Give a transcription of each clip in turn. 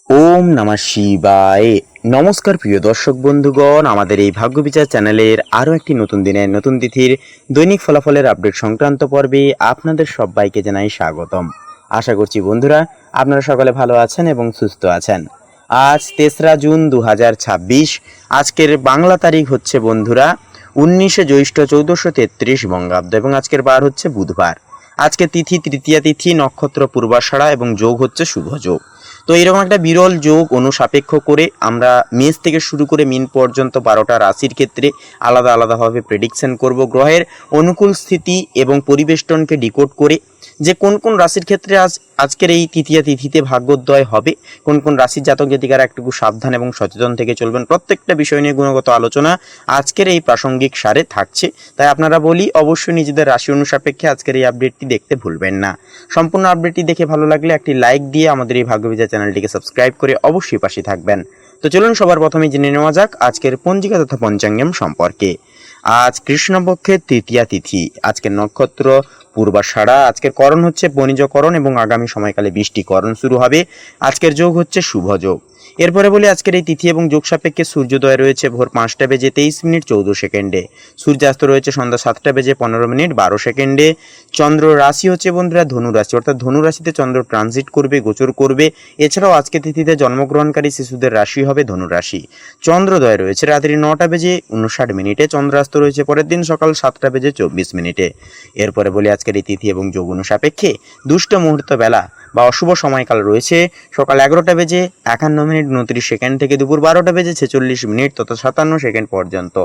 ওম নমঃ শিবায়। নমস্কার প্রিয় দর্শক বন্ধুগণ, আমাদের এই ভাগ্যবিচার চ্যানেলের আরও একটি নতুন দিনের নতুন তিথির দৈনিক ফলাফলের আপডেট সংক্রান্ত পর্বে আপনাদের সবাইকে জানাই স্বাগতম। আশা করছি বন্ধুরা আপনারা সকলে ভালো আছেন এবং সুস্থ আছেন। আজ 3রা জুন 2026। আজকের বাংলা তারিখ হচ্ছে বন্ধুরা 19শে জ্যৈষ্ঠ 1433 বঙ্গাব্দ এবং আজকের বার হচ্ছে বুধবার। আজকে তিথি তৃতীয়া তিথি, নক্ষত্র পূর্বাষাঢ়া এবং যোগ হচ্ছে শুভ যোগ। তো এরকম একটা বিরল যোগ অনুসাপেক্ষ করে আমরা মেষ থেকে শুরু করে মিন পর্যন্ত 12টা রাশির ক্ষেত্রে আলাদা আলাদাভাবে প্রেডিকশন করব। গ্রহের অনুকূল স্থিতি এবং পরিবেষ্টনকে ডিকোড করে যে কোন কোন রাশির ক্ষেত্রে আজকের এই তৃতীয়া তিথিতে ভাগ্যোদয় হবে, কোন কোন রাশির জাতক জাতিকারা একটু সাবধান এবং সচেতন থেকে চলবেন, প্রত্যেকটা বিষয় নিয়ে গুণগত আলোচনা আজকের এই প্রাসঙ্গিক সারে থাকছে। তাই আপনারা বলি অবশ্যই নিজেদের রাশি অনুসাপেক্ষে আজকের এই আপডেটটি দেখতে ভুলবেন না। সম্পূর্ণ আপডেটটি দেখে ভালো লাগলে একটি লাইক দিয়ে আমাদের এই ভাগ্যবিচার চ্যানেলটিকে সাবস্ক্রাইব করে অবশ্যই পাশে থাকবেন। তো চলুন সবার প্রথমে জেনে নেওয়া যাক আজকের পঞ্জিকা তথা পঞ্চাঙ্গম সম্পর্কে। আজ কৃষ্ণপক্ষের তৃতীয়া তিথি, আজকের নক্ষত্র পূর্বাষাঢ়া, আজকের করণ হচ্ছে বণিজকরণ এবং আগামী সময়কালে বৃষ্টিকরণ শুরু হবে। আজকের যোগ হচ্ছে শুভ যোগ। এরপরে বলি আজকের এই তিথি এবং যোগ সাপেক্ষে সূর্যোদয় রয়েছে ভোর 5টা বেজে 23 মিনিট 14 সেকেন্ডে, সূর্যাস্ত রয়েছে সন্ধ্যা 7টা বেজে 15 মিনিট 12 সেকেন্ডে। চন্দ্র রাশি হচ্ছে বন্ধুরা ধনু রাশি, অর্থাৎ ধনু রাশিতে চন্দ্র ট্রানজিট করবে, গোচর করবে। এছাড়াও আজকে তিথিতে জন্মগ্রহণকারী শিশুদের রাশি হবে ধনু রাশি। চন্দ্রোদয় রয়েছে রাত্রি 9টা বেজে 59 মিনিটে, চন্দ্রাস্ত রয়েছে পরের দিন সকাল 7টা বেজে 24 মিনিটে। এরপরে বলি আজকের এই তিথি এবং যোগ সাপেক্ষে দুষ্ট মুহূর্ত বেলা বা অশুভ সময়কাল রয়েছে সকাল 11টা বেজে 51 মিনিট 29 সেকেন্ড থেকে দুপুর 12টা বেজে 46 মিনিট তথা 57 সেকেন্ড পর্যন্ত।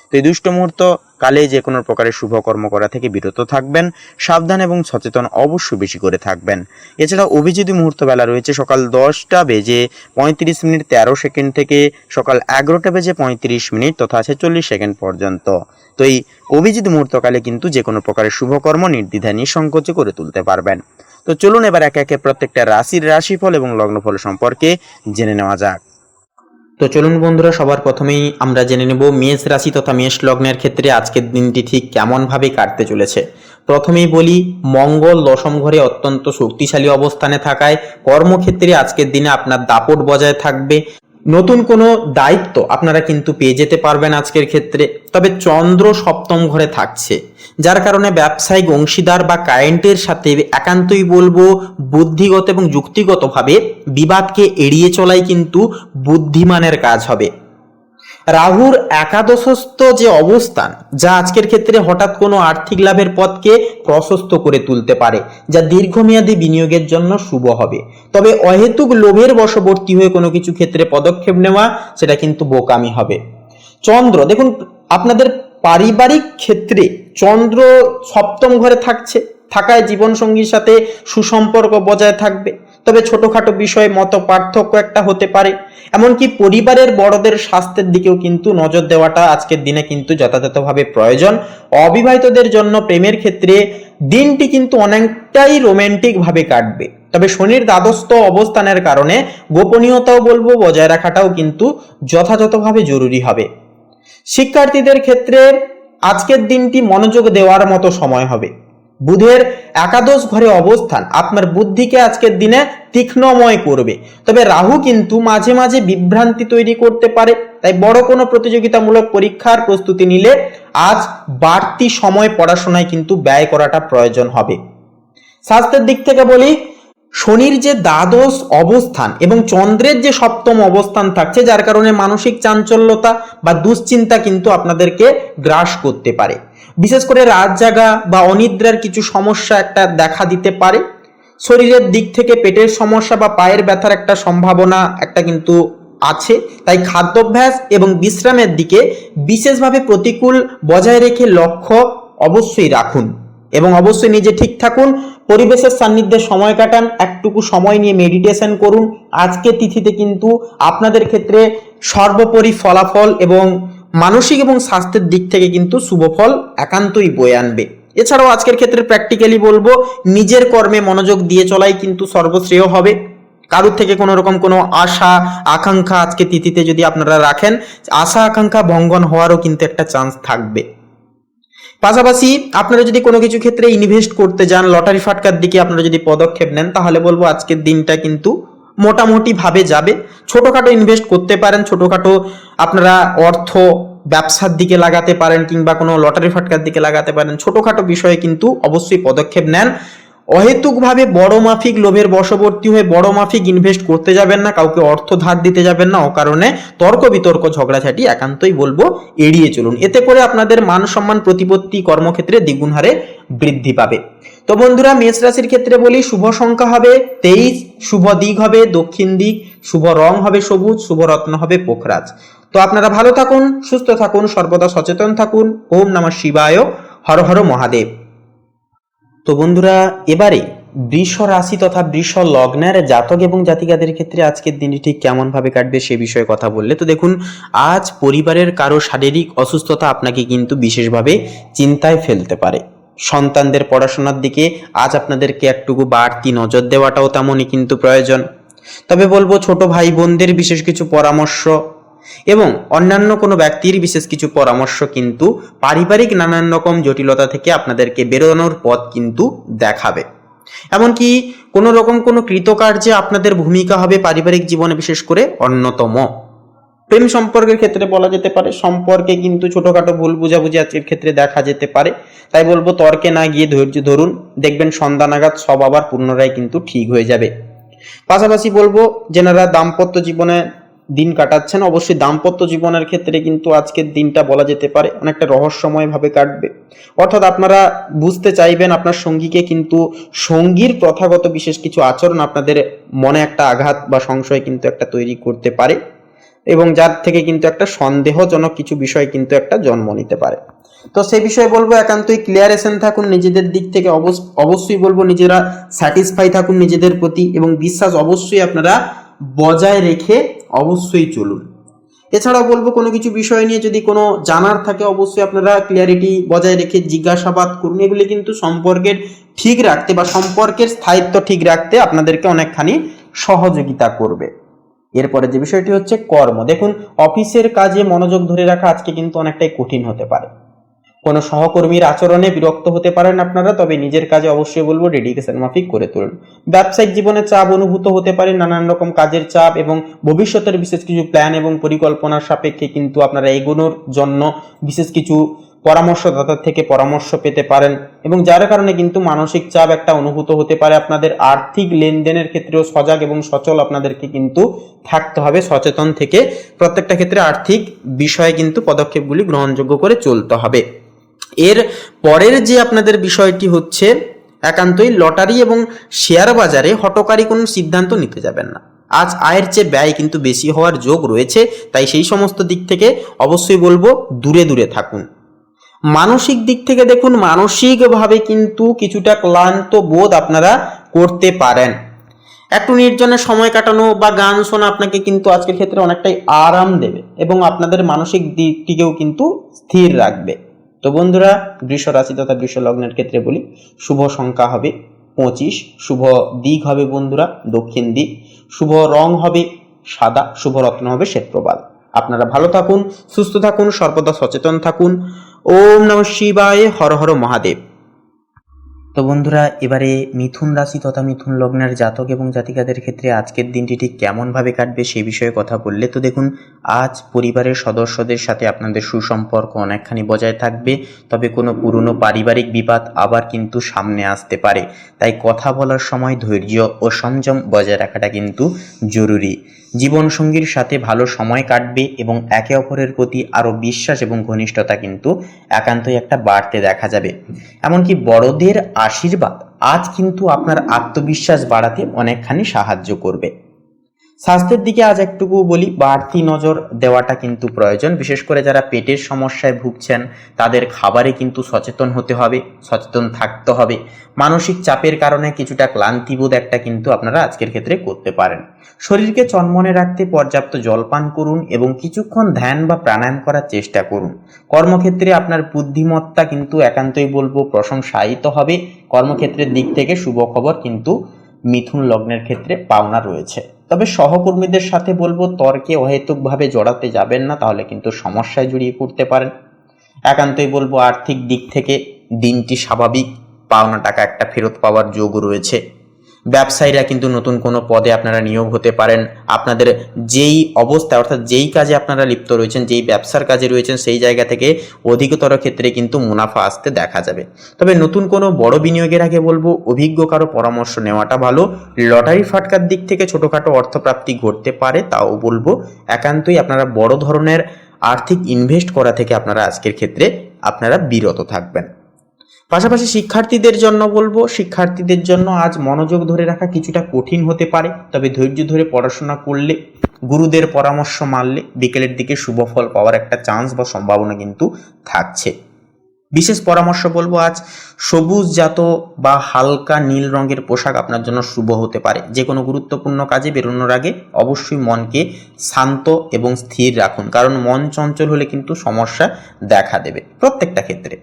তো এই দুষ্ট মুহূর্ত কালে যে কোনো প্রকারের শুভ কর্ম করা থেকে বিরত থাকবেন, সাবধান এবং সচেতন অবশ্যই বেশি করে থাকবেন। এছাড়া অভিজিৎ মুহূর্ত বেলা রয়েছে সকাল 10টা বেজে 35 মিনিট 13 সেকেন্ড থেকে সকাল 11টা বেজে 35 মিনিট তথা 46 সেকেন্ড পর্যন্ত। তো এই অভিজিৎ মুহূর্তকালে কিন্তু যে কোনো প্রকারের শুভকর্ম নির্দ্বিধায় নিঃসংকোচে করে তুলতে পারবেন। তো চলুন এবার একে একে প্রত্যেকটা রাশির রাশিফল এবং লগ্নফল সম্পর্কে জেনে নেওয়া যাক। তো চলুন বন্ধুরা সবার প্রথমেই আমরা জেনে নেব মেষ রাশি তথা মেষ লগ্নের ক্ষেত্রে আজকের দিনটি ঠিক কেমনভাবে কাটতে চলেছে। প্রথমেই বলি মঙ্গল দশম ঘরে অত্যন্ত শক্তিশালী অবস্থানে থাকায় কর্মক্ষেত্রে আজকের দিনে আপনার দাপট বজায় থাকবে। নতুন কোনো দায়িত্ব আপনারা কিন্তু পেয়ে যেতে পারবেন আজকের ক্ষেত্রে। তবে চন্দ্র সপ্তম ঘরে থাকছে, যার কারণে ব্যবসায়িক অংশীদার বা ক্লায়েন্টের সাথে একান্তই বলবো বুদ্ধিগত এবং যুক্তিগতভাবে বিবাদকে এড়িয়ে চলাই কিন্তু বুদ্ধিমানের কাজ হবে। রাহুর একাদশস্থ যে অবস্থান, যা আজকের ক্ষেত্রে হঠাৎ কোনো আর্থিক লাভের পথকে প্রশস্ত করে তুলতে পারে, যা দীর্ঘমেয়াদী বিনিয়োগের জন্য শুভ হবে। তবে অহেতুক লোভের বশবর্তী হয়ে কোনো কিছু ক্ষেত্রে পদক্ষেপ নেওয়া সেটা কিন্তু বোকামি হবে। চন্দ্র দেখুন আপনাদের পারিবারিক ক্ষেত্রে চন্দ্র সপ্তম ঘরে থাকায় জীবনসঙ্গীর সাথে সুসম্পর্ক বজায় থাকবে। তবে ছোটখাটো বিষয়ে মত পার্থক্য একটা হতে পারে। এমনকি পরিবারের বড়দের স্বাস্থ্যের দিকেও কিন্তু নজর দেওয়াটা আজকের দিনে কিন্তু যথাযথভাবে প্রয়োজন। অবিবাহিতদের জন্য প্রেমের ক্ষেত্রে দিনটি কিন্তু অনেকটাই রোমান্টিক ভাবে কাটবে। তবে শনির দ্বাদস্থ অবস্থানের কারণে গোপনীয়তাও বলবো বজায় রাখাটাও কিন্তু যথাযথভাবে জরুরি হবে। শিক্ষার্থীদের ক্ষেত্রে আজকের দিনটি মনোযোগ দেওয়ার মতো সময় হবে। বুধের একাদশ ঘরে অবস্থান আপনার বুদ্ধিকে আজকের দিনে তীক্ষ্ণময় করবে। তবে রাহু কিন্তু মাঝে মাঝে বিভ্রান্তি তৈরি করতে পারে। তাই বড় কোনো প্রতিযোগিতামূলক পরীক্ষার প্রস্তুতি নিলে আজ বাড়তি সময় পড়াশোনায় কিন্তু ব্যয় করাটা প্রয়োজন হবে। স্বাস্থ্যের দিক থেকে বলি শনির যে দ্বাদশ অবস্থান এবং চন্দ্রের যে সপ্তম অবস্থান থাকছে, যার কারণে মানসিক চাঞ্চল্যতা বা দুশ্চিন্তা কিন্তু আপনাদেরকে গ্রাস করতে পারে। বিশেষ করে রাত জাগা বা অনিদ্রার কিছু সমস্যা একটা দেখা দিতে পারে। শরীরের দিক থেকে পেটের সমস্যা বা পায়ের ব্যথার একটা সম্ভাবনা একটা কিন্তু আছে। তাই খাদ্যাভ্যাস এবং বিশ্রামের দিকে বিশেষভাবে প্রতিকূল বজায় রেখে লক্ষ্য অবশ্যই রাখুন এবং অবশ্যই নিজে ঠিক থাকুন। পরিবেশের সান্নিধ্যে সময় কাটান, একটুকু সময় নিয়ে মেডিটেশন করুন। আজকে তিথিতে কিন্তু আপনাদের ক্ষেত্রে সর্বোপরি ফলাফল এবং মানসিক এবং স্বাস্থ্যের দিক থেকে কিন্তু শুভ ফল একান্তই বয়ে আনবে। এছাড়াও আজকের ক্ষেত্রে প্র্যাকটিক্যালি বলবো নিজের কর্মে মনোযোগ দিয়ে চলাই কিন্তু সর্বশ্রেয় হবে। কারোর থেকে কোনো রকম কোনো আশা আকাঙ্ক্ষা আজকে তিথিতে যদি আপনারা রাখেন, আশা আকাঙ্ক্ষা ভঙ্গন হওয়ারও কিন্তু একটা চান্স থাকবে। পাশাপাশি আপনারা যদি কোনো কিছু ক্ষেত্রে ইনভেস্ট করতে যান, লটারি ফাটকার দিকে আপনারা যদি পদক্ষেপ নেন, তাহলে বলবো আজকের দিনটা কিন্তু মোটামুটি ভাবে যাবে। ছোটোখাটো ইনভেস্ট করতে পারেন, ছোটোখাটো আপনারা অর্থ ব্যবসার দিকে লাগাতে পারেন কিংবা কোনো লটারি ফাটকার দিকে লাগাতে পারেন। ছোটোখাটো বিষয়ে কিন্তু অবশ্যই পদক্ষেপ নেন। অহেতুকভাবে বড় মাফিক লোভের বশবর্তী হয়ে বড় মাফিক ইনভেস্ট করতে যাবেন না, কাউকে অর্থ ধার দিতে যাবেন না, অকারণে তর্ক বিতর্ক ঝগড়াঝাটি একান্তই বলবো এড়িয়ে চলুন। এতে করে আপনাদের মান সম্মান প্রতিপত্তি কর্মক্ষেত্রে দ্বিগুণ হারে বৃদ্ধি পাবে। তো বন্ধুরা, মেষ রাশির ক্ষেত্রে বলি, শুভ সংখ্যা হবে 23, শুভ দিক হবে দক্ষিণ দিক, শুভ রং হবে সবুজ, শুভ রত্ন হবে পোখরাজ। তো আপনারা ভালো থাকুন, সুস্থ থাকুন, সর্বদা সচেতন থাকুন। ওম নমঃ শিবায়, হর হর মহাদেব। তো বন্ধুরা, এবারে বৃষ রাশি তথা বৃষ লগ্নের জাতক এবং জাতিকাদের ক্ষেত্রে আজকের দিনটি ঠিক কেমন ভাবে কাটবে সে বিষয়ে কথা বললে, তো দেখুন, আজ পরিবারের কারো শারীরিক অসুস্থতা আপনাকে কিন্তু বিশেষভাবে চিন্তায় ফেলতে পারে। সন্তানদের পড়াশোনার দিকে আজ আপনাদেরকে একটুকু বাড়তি নজর দেওয়াটাও তেমনই কিন্তু প্রয়োজন। তবে বলবো, ছোট ভাই বোনদের বিশেষ কিছু পরামর্শ এবং অন্যান্য কোনো ব্যক্তির বিশেষ কিছু পরামর্শ কিন্তু পারিবারিক নানান রকম জটিলতা থেকে আপনাদেরকে বেরোনোর পথ কিন্তু দেখাবে। এমনকি কোনো রকম কোনো কৃতকার্যে আপনাদের ভূমিকা হবে পারিবারিক জীবনে বিশেষ করে অন্যতম। প্রেম সম্পর্কের ক্ষেত্রে বলা যেতে পারে, সম্পর্কে কিন্তু ছোটখাটো ভুল বুঝাবুঝি আজকের ক্ষেত্রে দেখা যেতে পারে। তাই বলবো, তর্কে না গিয়ে ধৈর্য ধরুন, দেখবেন সন্ধ্যা নাগাদ সব আবার পুনরায় কিন্তু ঠিক হয়ে যাবে। পাশাপাশি বলবো, যেনারা দাম্পত্য জীবনে দিন কাটাচ্ছেন, অবশ্যই দাম্পত্য জীবনের ক্ষেত্রে কিন্তু আজকের দিনটা বলা যেতে পারে অনেকটা রহস্যময় ভাবে কাটবে। অর্থাৎ আপনারা বুঝতে চাইবেন আপনার সঙ্গীকে, কিন্তু সঙ্গীর প্রথাগত বিশেষ কিছু আচরণ আপনাদের মনে একটা আঘাত বা সংশয় কিন্তু একটা তৈরি করতে পারে, এবং যার থেকে কিন্তু একটা সন্দেহজনক কিছু বিষয় কিন্তু একটা জন্ম নিতে পারে। তো সেই বিষয়ে বলবো, একান্তই ক্লিয়ারেশন থাকুন নিজেদের দিক থেকে। অবশ্যই বলবো, নিজেরা স্যাটিসফাই থাকুন নিজেদের প্রতি, এবং বিশ্বাস অবশ্যই আপনারা বজায় রেখে অবশ্যই চলুন। এছাড়াও বলবো, কোনো কিছু বিষয় নিয়ে যদি কোনো জানার থাকে, অবশ্যই আপনারা ক্লিয়ারিটি বজায় রেখে জিজ্ঞাসাবাদ করুন। এগুলি কিন্তু সম্পর্কের ঠিক রাখতে বা সম্পর্কের স্থায়িত্ব ঠিক রাখতে আপনাদেরকে অনেকখানি সহযোগিতা করবে। এরপরে যে বিষয়টি হচ্ছে কর্ম। দেখুন, অফিসের কাজে মনোযোগ ধরে রাখা আজকে কিন্তু অনেকটাই কঠিন হতে পারে। কোনো সহকর্মীর আচরণে বিরক্ত হতে পারেন আপনারা, তবে নিজের কাজে অবশ্যই বলবো ডেডিকেশন মাফিক করে তুলুন। ব্যবসায়িক জীবনে চাপ অনুভূত হতে পারে, নানান রকম কাজের চাপ এবং ভবিষ্যতের বিশেষ কিছু প্ল্যান এবং পরিকল্পনার সাপেক্ষে কিন্তু আপনারা এগোনোর জন্য বিশেষ কিছু পরামর্শদাতার থেকে পরামর্শ পেতে পারেন, এবং যার কারণে কিন্তু মানসিক চাপ একটা অনুভূত হতে পারে। আপনাদের আর্থিক লেনদেনের ক্ষেত্রেও সজাগ এবং সচল আপনাদেরকে কিন্তু থাকতে হবে, সচেতন থেকে প্রত্যেকটা ক্ষেত্রে আর্থিক বিষয়ে কিন্তু পদক্ষেপগুলি গ্রহণযোগ্য করে চলতে হবে। এর পরের যে আপনাদের বিষয়টি হচ্ছে, একান্তই লটারি এবং শেয়ার বাজারে হঠকারী কোনো সিদ্ধান্ত নিতে যাবেন না। আজ আয়ের চেয়ে ব্যয় কিন্তু বেশি হওয়ার যোগ রয়েছে, তাই সেই সমস্ত দিক থেকে অবশ্যই বলবো দূরে দূরে থাকুন। মানসিক দিক থেকে দেখুন, মানসিকভাবে কিন্তু কিছুটা ক্লান্ত বোধ আপনারা করতে পারেন। একটু নির্জনে সময় কাটানো বা গান শোনা আপনাকে কিন্তু আজকের ক্ষেত্রে অনেকটাই আরাম দেবে এবং আপনাদের মানসিক দিকটিকেও কিন্তু স্থির রাখবে। তো বন্ধুরা, বৃষ রাশি তথা বৃষ লগ্নের ক্ষেত্রে বলি, শুভ সংখ্যা হবে 25, শুভ দিক হবে বন্ধুরা দক্ষিণ দিক, শুভ রং হবে সাদা, শুভ রত্ন হবে শ্বেতপ্রবাল। আপনারা ভালো থাকুন, সুস্থ থাকুন, সর্বদা সচেতন থাকুন। ওম নমঃ শিবায়, হর হর মহাদেব। তো বন্ধুরা, এবারে মিথুন রাশি তথা মিথুন লগ্নের জাতক এবং জাতিকাদের ক্ষেত্রে আজকের দিনটি ঠিক কেমনভাবে কাটবে সেই বিষয়ে কথা বললে, তো দেখুন, আজ পরিবারের সদস্যদের সাথে আপনাদের সুসম্পর্ক অনেকখানি বজায় থাকবে, তবে কোনো পুরনো পারিবারিক বিবাদ আবার কিন্তু সামনে আসতে পারে। তাই কথা বলার সময় ধৈর্য ও সংযম বজায় রাখাটা কিন্তু জরুরি। জীবনসঙ্গীর সাথে ভালো সময় কাটবে এবং একে অপরের প্রতি আরও বিশ্বাস এবং ঘনিষ্ঠতা কিন্তু একান্তই একটা বাড়তে দেখা যাবে। এমনকি বড়দের আশীর্বাদ আজ কিন্তু আপনার আত্মবিশ্বাস বাড়াতে অনেকখানি সাহায্য করবে। স্বাস্থ্যের দিকে আজ একটুকু বলি, বাড়তি নজর দেওয়াটা কিন্তু প্রয়োজন। বিশেষ করে যারা পেটের সমস্যায় ভুগছেন তাদের খাবারে কিন্তু সচেতন হতে হবে, সচেতন থাকতে হবে। মানসিক চাপের কারণে কিছুটা ক্লান্তিবোধ একটা কিন্তু আপনারা আজকের ক্ষেত্রে করতে পারেন। শরীরকে চনমনে রাখতে পর্যাপ্ত জলপান করুন এবং কিছুক্ষণ ধ্যান বা প্রাণায়াম করার চেষ্টা করুন। কর্মক্ষেত্রে আপনার বুদ্ধিমত্তা কিন্তু একান্তই বলবো প্রশংসায়িত হবে। কর্মক্ষেত্রের দিক থেকে শুভ খবর কিন্তু মিথুন লগ্নের ক্ষেত্রে পাওনা রয়েছে। তবে সহকর্মীদের সাথে বলবো তর্কে অহেতুকভাবে জড়াতে যাবেন না, তাহলে কিন্তু সমস্যায় জড়িয়ে পড়তে পারেন। একান্তই বলবো আর্থিক দিক থেকে দিনটি স্বাভাবিক, পাওনা টাকা একটা ফেরত পাওয়ার যোগ রয়েছে। ব্যবসায়ীরা কিন্তু নতুন কোনো পদে আপনারা নিয়োগ হতে পারেন। আপনাদের যেই অবস্থা অর্থাৎ যেই কাজে আপনারা লিপ্ত রয়েছেন, যেই ব্যবসার কাজে রয়েছেন, সেই জায়গা থেকে অধিকতর ক্ষেত্রে কিন্তু মুনাফা আসতে দেখা যাবে। তবে নতুন কোনো বড় বিনিয়োগের আগে বলবো অভিজ্ঞ কারো পরামর্শ নেওয়াটা ভালো। লটারি ফাটকার দিক থেকে ছোটোখাটো অর্থপ্রাপ্তি ঘটতে পারে, তাও বলবো একান্তই আপনারা বড় ধরনের আর্থিক ইনভেস্ট করা থেকে আপনারা আজকের ক্ষেত্রে আপনারা বিরত থাকবেন। পাশাপাশি শিক্ষার্থীদের জন্য বলবো, শিক্ষার্থীদের জন্য আজ মনোযোগ ধরে রাখা কিছুটা কঠিন হতে পারে, তবে ধৈর্য ধরে পড়াশোনা করলে, গুরুদের পরামর্শ মানলে বিকেলের দিকে শুভ ফল পাওয়ার একটা চান্স বা সম্ভাবনা কিন্তু থাকছে। বিশেষ পরামর্শ বলবো আজ সবুজ জাত বা হালকা নীল রঙের পোশাক আপনার জন্য শুভ হতে পারে। যে কোনো গুরুত্বপূর্ণ কাজে বেরোনোর আগে অবশ্যই মনকে শান্ত এবং স্থির রাখুন, কারণ মন চঞ্চল হলে কিন্তু সমস্যা দেখা দেবে প্রত্যেকটা ক্ষেত্রে।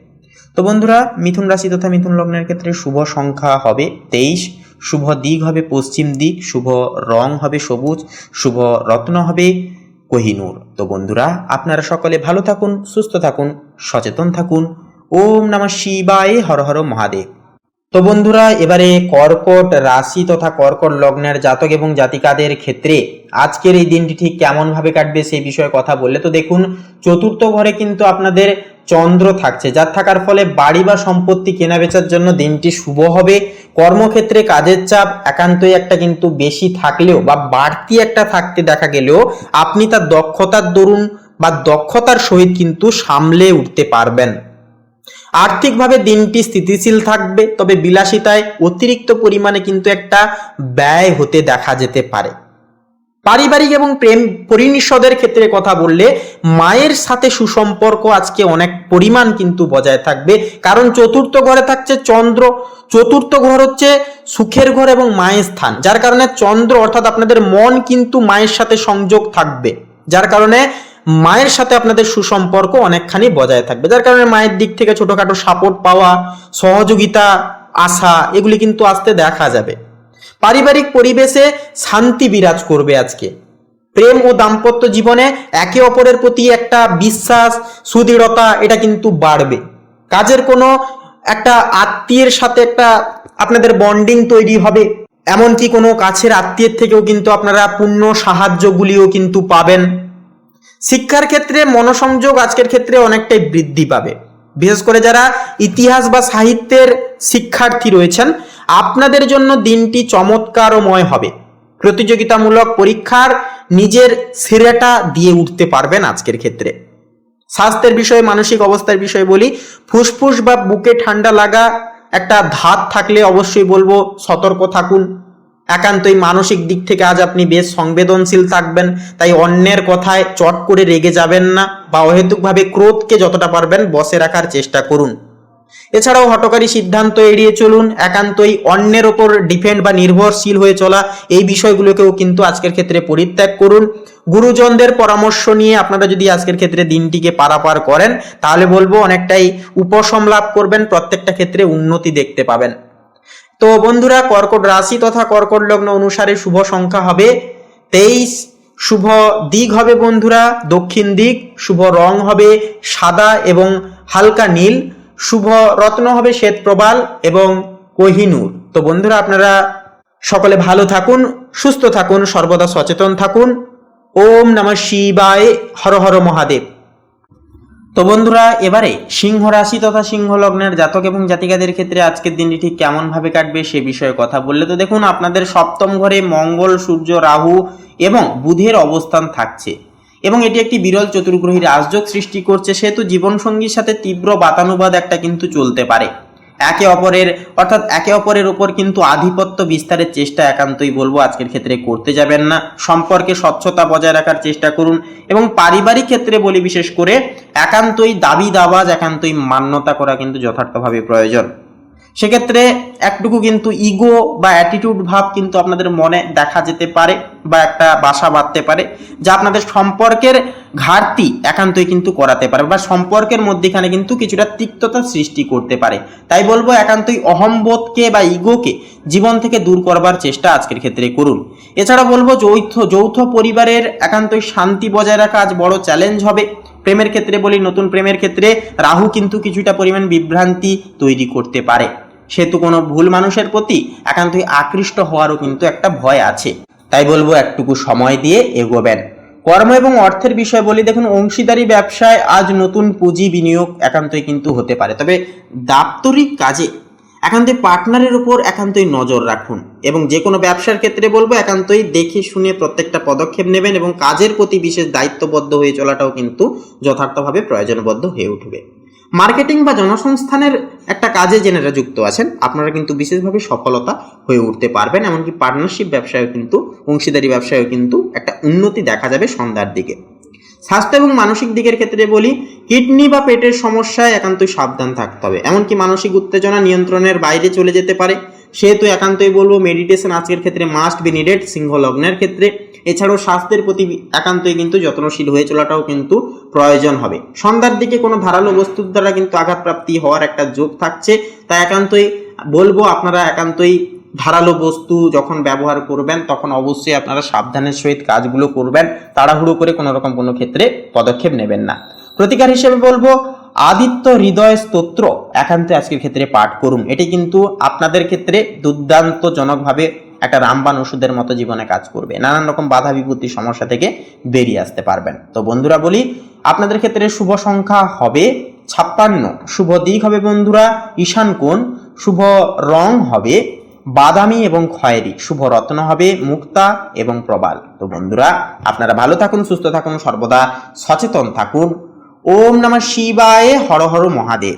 তো বন্ধুরা, মিথুন রাশি তথা মিথুন লগ্নের ক্ষেত্রে শুভ সংখ্যা হবে 23, শুভ দিক হবে পশ্চিম দিক, শুভ রং হবে সবুজ, শুভ রত্ন হবে কোহিনূর। তো বন্ধুরা, আপনারা সকলে ভালো থাকুন, সুস্থ থাকুন, সচেতন থাকুন। ওম নমঃ শিবায়, হর হর মহাদেব। তো বন্ধুরা, এবারে কর্কট রাশি তথা কর্কট লগ্নের জাতক এবং জাতিকাদের ক্ষেত্রে আজকের এই দিনটি ঠিক কেমন ভাবে কাটবে সেই বিষয়ে কথা বললে তো দেখুন, চতুর্থ ঘরে কিন্তু আপনাদের চন্দ্র থাকছে, যার থাকার ফলে বাড়ি বা সম্পত্তি কেনা বেচার জন্য দিনটি শুভ হবে। কর্মক্ষেত্রে কাজের চাপ একান্তই একটা কিন্তু বেশি থাকলেও বা বাড়তি একটা থাকতে দেখা গেলেও আপনি তার দক্ষতার দরুন বা দক্ষতার সহিত কিন্তু সামলে উঠতে পারবেন। আর্থিকভাবে দিনটি স্থিতিশীল থাকবে, তবে বিলাসিতায় অতিরিক্ত পরিমাণে কিন্তু একটা ব্যয় হতে দেখা যেতে পারে। পারিবারিক এবং প্রেম পরিনিষদের ক্ষেত্রে কথা বললে মায়ের সাথে সুসম্পর্ক আজকে অনেক পরিমাণ কিন্তু বজায় থাকবে, কারণ চতুর্থ ঘরে থাকছে চন্দ্র। চতুর্থ ঘর হচ্ছে সুখের ঘর এবং মায়ের স্থান, যার কারণে চন্দ্র অর্থাৎ আপনাদের মন কিন্তু মায়ের সাথে সংযোগ থাকবে, যার কারণে মায়ের সাথে আপনাদের সুসম্পর্ক অনেকখানি বজায় থাকবে, যার কারণে মায়ের দিক থেকে ছোটখাটো সাপোর্ট পাওয়া, সহযোগিতা আসা, এগুলি কিন্তু আসতে দেখা যাবে। পারিবারিক পরিবেশে শান্তি বিরাজ করবে আজকে। প্রেম ও দাম্পত্য জীবনে একে অপরের প্রতি একটা বিশ্বাস, সুদৃঢ়তা এটা কিন্তু বাড়বে। কাজের কোনো একটা আত্মীয়ের সাথে একটা আপনাদের বন্ডিং তৈরি হবে, এমনকি কোনো কাছের আত্মীয়ের থেকেও কিন্তু আপনারা পূর্ণ সাহায্যগুলিও কিন্তু পাবেন। শিক্ষার ক্ষেত্রে মনোসংযোগ আজকের ক্ষেত্রে অনেকটাই বৃদ্ধি পাবে। বিশেষ করে যারা ইতিহাস বা সাহিত্যের শিক্ষার্থী রয়েছেন, আপনাদের জন্য দিনটি চমৎকারময় হবে। প্রতিযোগিতামূলক পরীক্ষার নিজের সেরাটা দিয়ে উঠতে পারবেন আজকের ক্ষেত্রে। স্বাস্থ্যের বিষয়ে, মানসিক অবস্থার বিষয়ে বলি, ফুসফুস বা বুকে ঠান্ডা লাগা একটা ধাত থাকলে অবশ্যই বলবো সতর্ক থাকুন। একান্তই মানসিক দিক থেকে আজ আপনি বেশ সংবেদনশীল থাকবেন, তাই অন্যের কথায় চট করে রেগে যাবেন না বা অহেতুকভাবে ক্রোধকে যতটা পারবেন বসে রাখার চেষ্টা করুন। এছাড়াও হঠকারী সিদ্ধান্ত এড়িয়ে চলুন। একান্তই অন্যের ওপর ডিপেন্ড বা নির্ভরশীল হয়ে চলা, এই বিষয়গুলোকেও কিন্তু আজকের ক্ষেত্রে পরিত্যাগ করুন। গুরুজনদের পরামর্শ নিয়ে আপনারা যদি আজকের ক্ষেত্রে দিনটিকে পারাপার করেন, তাহলে বলবো অনেকটাই উপশম লাভ করবেন, প্রত্যেকটা ক্ষেত্রে উন্নতি দেখতে পাবেন। তো বন্ধুরা, কর্কট রাশি তথা কর্কট লগ্ন অনুসারে শুভ সংখ্যা হবে 23, শুভ দিক হবে বন্ধুরা দক্ষিণ দিক, শুভ রং হবে সাদা এবং হালকা নীল, শুভ রত্ন হবে শ্বেত প্রবাল এবং কোহিনূর। তো বন্ধুরা, আপনারা সকলে ভালো থাকুন, সুস্থ থাকুন, সর্বদা সচেতন থাকুন। ওম নমঃ শিবায়, হর হর মহাদেব। তো বন্ধুরা, এবারে সিংহ রাশি তথা সিংহ লগ্নের জাতক এবং জাতিকাদের ক্ষেত্রে আজকের দিনটি ঠিক কেমন ভাবে কাটবে সে বিষয়ে কথা বললে তো দেখুন, আপনাদের সপ্তম ঘরে মঙ্গল, সূর্য, রাহু এবং বুধের অবস্থান থাকছে এবং এটি একটি বিরল চতুর্গ্রহী রাজযোগ সৃষ্টি করছে, সেহেতু জীবনসঙ্গীর সাথে তীব্র বাতানুবাদ একটা কিন্তু চলতে পারে। একে অপরের উপর কিন্তু আধিপত্য বিস্তারের চেষ্টা একান্তই বলবো আজকের ক্ষেত্রে করতে যাবেন না। সম্পর্কে স্বচ্ছতা বজায় রাখার চেষ্টা করুন এবং পারিবারিক ক্ষেত্রে বলি বিশেষ করে একান্তই দাবি দাওয়াজ একান্তই মান্যতা করা কিন্তু যথার্থভাবে প্রয়োজন। সেক্ষেত্রে একটুকু কিন্তু ইগো বা অ্যাটিটিউড ভাব কিন্তু আপনাদের মনে দেখা যেতে পারে বা একটা বাসা বাঁধতে পারে, যা আপনাদের সম্পর্কের ঘাটতি একান্তই কিন্তু করাতে পারে বা সম্পর্কের মধ্যেখানে কিন্তু কিছুটা তিক্ততা সৃষ্টি করতে পারে। তাই বলবো একান্তই অহংবোধকে বা ইগোকে জীবন থেকে দূর করবার চেষ্টা আজকের ক্ষেত্রে করুন। এছাড়া বলবো যৌথ পরিবারের একান্তই শান্তি বজায় রাখা আজ বড় চ্যালেঞ্জ হবে। প্রেমের ক্ষেত্রে বলি, নতুন প্রেমের ক্ষেত্রে রাহু কিন্তু কিছুটা পরিমাণ বিভ্রান্তি তৈরি করতে পারে। সেহেতু কোনো ভুল মানুষের প্রতি একান্তই আকৃষ্ট হওয়ারও কিন্তু একটা ভয় আছে। তাই বলবো একটুকু সময় দিয়ে এগোবেন। কর্ম এবং অর্থের বিষয় বলি, দেখুন অংশীদারি ব্যবসায় আজ নতুন পুঁজি বিনিয়োগ একান্তই কিন্তু হতে পারে, তবে দাপ্তরিক কাজে একান্তই পার্টনারের উপর একান্তই নজর রাখুন এবং যে কোনো ব্যবসার ক্ষেত্রে বলবো একান্তই দেখে শুনে প্রত্যেকটা পদক্ষেপ নেবেন এবং কাজের প্রতি বিশেষ দায়িত্ববদ্ধ হয়ে চলাটাও কিন্তু যথার্থভাবে প্রয়োজনবদ্ধ হয়ে উঠবে। মার্কেটিং বা জনসংস্থানের একটা কাজে যেনারা যুক্ত আছেন আপনারা কিন্তু বিশেষভাবে সফলতা হয়ে উঠতে পারবেন, এমনকি পার্টনারশিপ ব্যবসায়ও কিন্তু, অংশীদারি ব্যবসায়ও কিন্তু একটা উন্নতি দেখা যাবে সন্ধ্যার দিকে। স্বাস্থ্য এবং মানসিক দিকের ক্ষেত্রে বলি, কিডনি বা পেটের সমস্যায় একান্তই সাবধান থাকতে হবে, এমনকি মানসিক উত্তেজনা নিয়ন্ত্রণের বাইরে চলে যেতে পারে, সেহেতু একান্তই বলবো মেডিটেশন আজকের ক্ষেত্রে মাস্ট বি নিডেড সিংহ লগ্নের ক্ষেত্রে। এছাড়াও স্বাস্থ্যের প্রতি একান্তই কিন্তু যত্নশীল হয়ে চলাটাও কিন্তু প্রয়োজন হবে। সন্ধ্যার দিকে কোনো ধারালো বস্তুর দ্বারা কিন্তু আঘাতপ্রাপ্তি হওয়ার একটা যোগ থাকছে, তাই একান্তই বলবো আপনারা একান্তই ধারালো বস্তু যখন ব্যবহার করবেন তখন অবশ্যই আপনারা সাবধানের সহিত কাজগুলো করবেন, তাড়াহুড়ো করে কোনো রকম কোনো ক্ষেত্রে পদক্ষেপ নেবেন না। প্রতিকার হিসেবে বলবো আদিত্য হৃদয় স্তোত্র একান্তই আজকের ক্ষেত্রে পাঠ করুন, এটি কিন্তু আপনাদের ক্ষেত্রে দুর্দান্তজনকভাবে একটা রামবাণ ওষুধের মতো জীবনে কাজ করবে, নানান রকম বাধা বিপত্তি সমস্যা থেকে বেরিয়ে আসতে পারবেন। তো বন্ধুরা বলি আপনাদের ক্ষেত্রে শুভ সংখ্যা হবে 56, শুভ দিক হবে বন্ধুরা ঈশান কোণ, শুভ রং হবে বাদামি এবং খয়েরি, শুভ রত্ন হবে মুক্তা এবং প্রবাল। তো বন্ধুরা আপনারা ভালো থাকুন, সুস্থ থাকুন, সর্বদা সচেতন থাকুন। ওম নমঃ শিবায়, হর হর মহাদেব।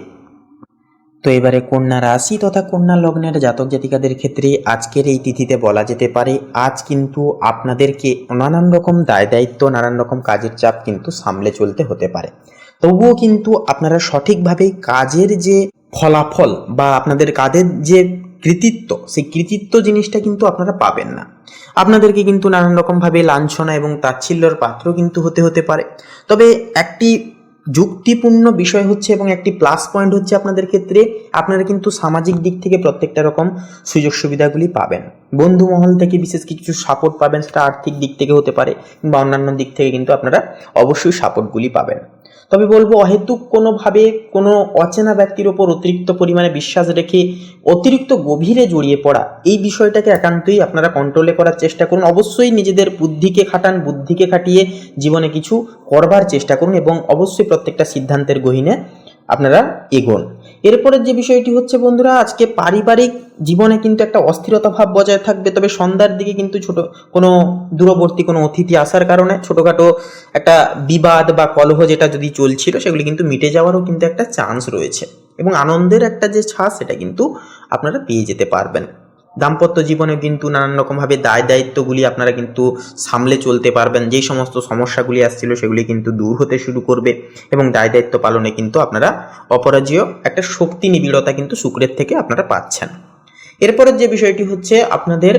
তো এবারে কন্যা রাশি তথা কন্যা লগ্নের জাতক জাতিকাদের ক্ষেত্রে আজকের এই তিথিতে বলা যেতে পারে আজ কিন্তু আপনাদেরকে নানান রকম দায় দায়িত্ব, নানান রকম কাজের চাপ কিন্তু সামলে চলতে হতে পারে। তবুও কিন্তু আপনারা সঠিকভাবে কাজের যে ফলাফল বা আপনাদের কাজের যে কৃতিত্ব, সেই কৃতিত্ব জিনিসটা কিন্তু আপনারা পাবেন না। আপনাদেরকে কিন্তু নানান রকমভাবে লাঞ্ছনা এবং তাচ্ছিল্যর পাত্র কিন্তু হতে পারে। তবে একটি যুক্তিপূর্ণ বিষয় হচ্ছে এবং একটি প্লাস পয়েন্ট হচ্ছে আপনাদের ক্ষেত্রে আপনারা কিন্তু সামাজিক দিক থেকে প্রত্যেকটা রকম সুযোগ সুবিধাগুলি পাবেন। বন্ধু মহল থেকে বিশেষ কিছু সাপোর্ট পাবেন, সেটা আর্থিক দিক থেকে হতে পারে কিংবা অন্যান্য দিক থেকে কিন্তু আপনারা অবশ্যই সাপোর্টগুলি পাবেন। তবে বলবো অহেতুক কোনোভাবে কোনো অচেনা ব্যক্তির ওপর অতিরিক্ত পরিমাণে বিশ্বাস রেখে অতিরিক্ত গভীরে জড়িয়ে পড়া, এই বিষয়টাকে একান্তই আপনারা কন্ট্রোলে করার চেষ্টা করুন। অবশ্যই নিজেদের বুদ্ধিকে খাটান, বুদ্ধিকে খাটিয়ে জীবনে কিছু করবার চেষ্টা করুন এবং অবশ্যই প্রত্যেকটা সিদ্ধান্তের গহীনে আপনারা এগোন। এরপরের যে বিষয়টি হচ্ছে বন্ধুরা, আজকে পারিবারিক জীবনে কিন্তু একটা অস্থিরতা ভাব বজায় থাকবে, তবে সন্ধ্যার দিকে কিন্তু ছোট কোনো দূরবর্তী কোনো অতিথি আসার কারণে ছোটোখাটো একটা বিবাদ বা কলহ যেটা যদি চলছিল সেগুলি কিন্তু মিটে যাওয়ারও কিন্তু একটা চান্স রয়েছে এবং আনন্দের একটা যে ছাপ সেটা কিন্তু আপনারা পেয়ে যেতে পারবেন। দাম্পত্য জীবনে কিন্তু নানান রকমভাবে দায় দায়িত্বগুলি আপনারা কিন্তু সামলে চলতে পারবেন, যেই সমস্ত সমস্যাগুলি আসছিল সেগুলি কিন্তু দূর হতে শুরু করবে এবং দায় দায়িত্ব পালনে কিন্তু আপনারা অপরাজেয় একটা শক্তি নিবিড়তা কিন্তু শুক্রের থেকে আপনারা পাচ্ছেন। এরপরের যে বিষয়টি হচ্ছে আপনাদের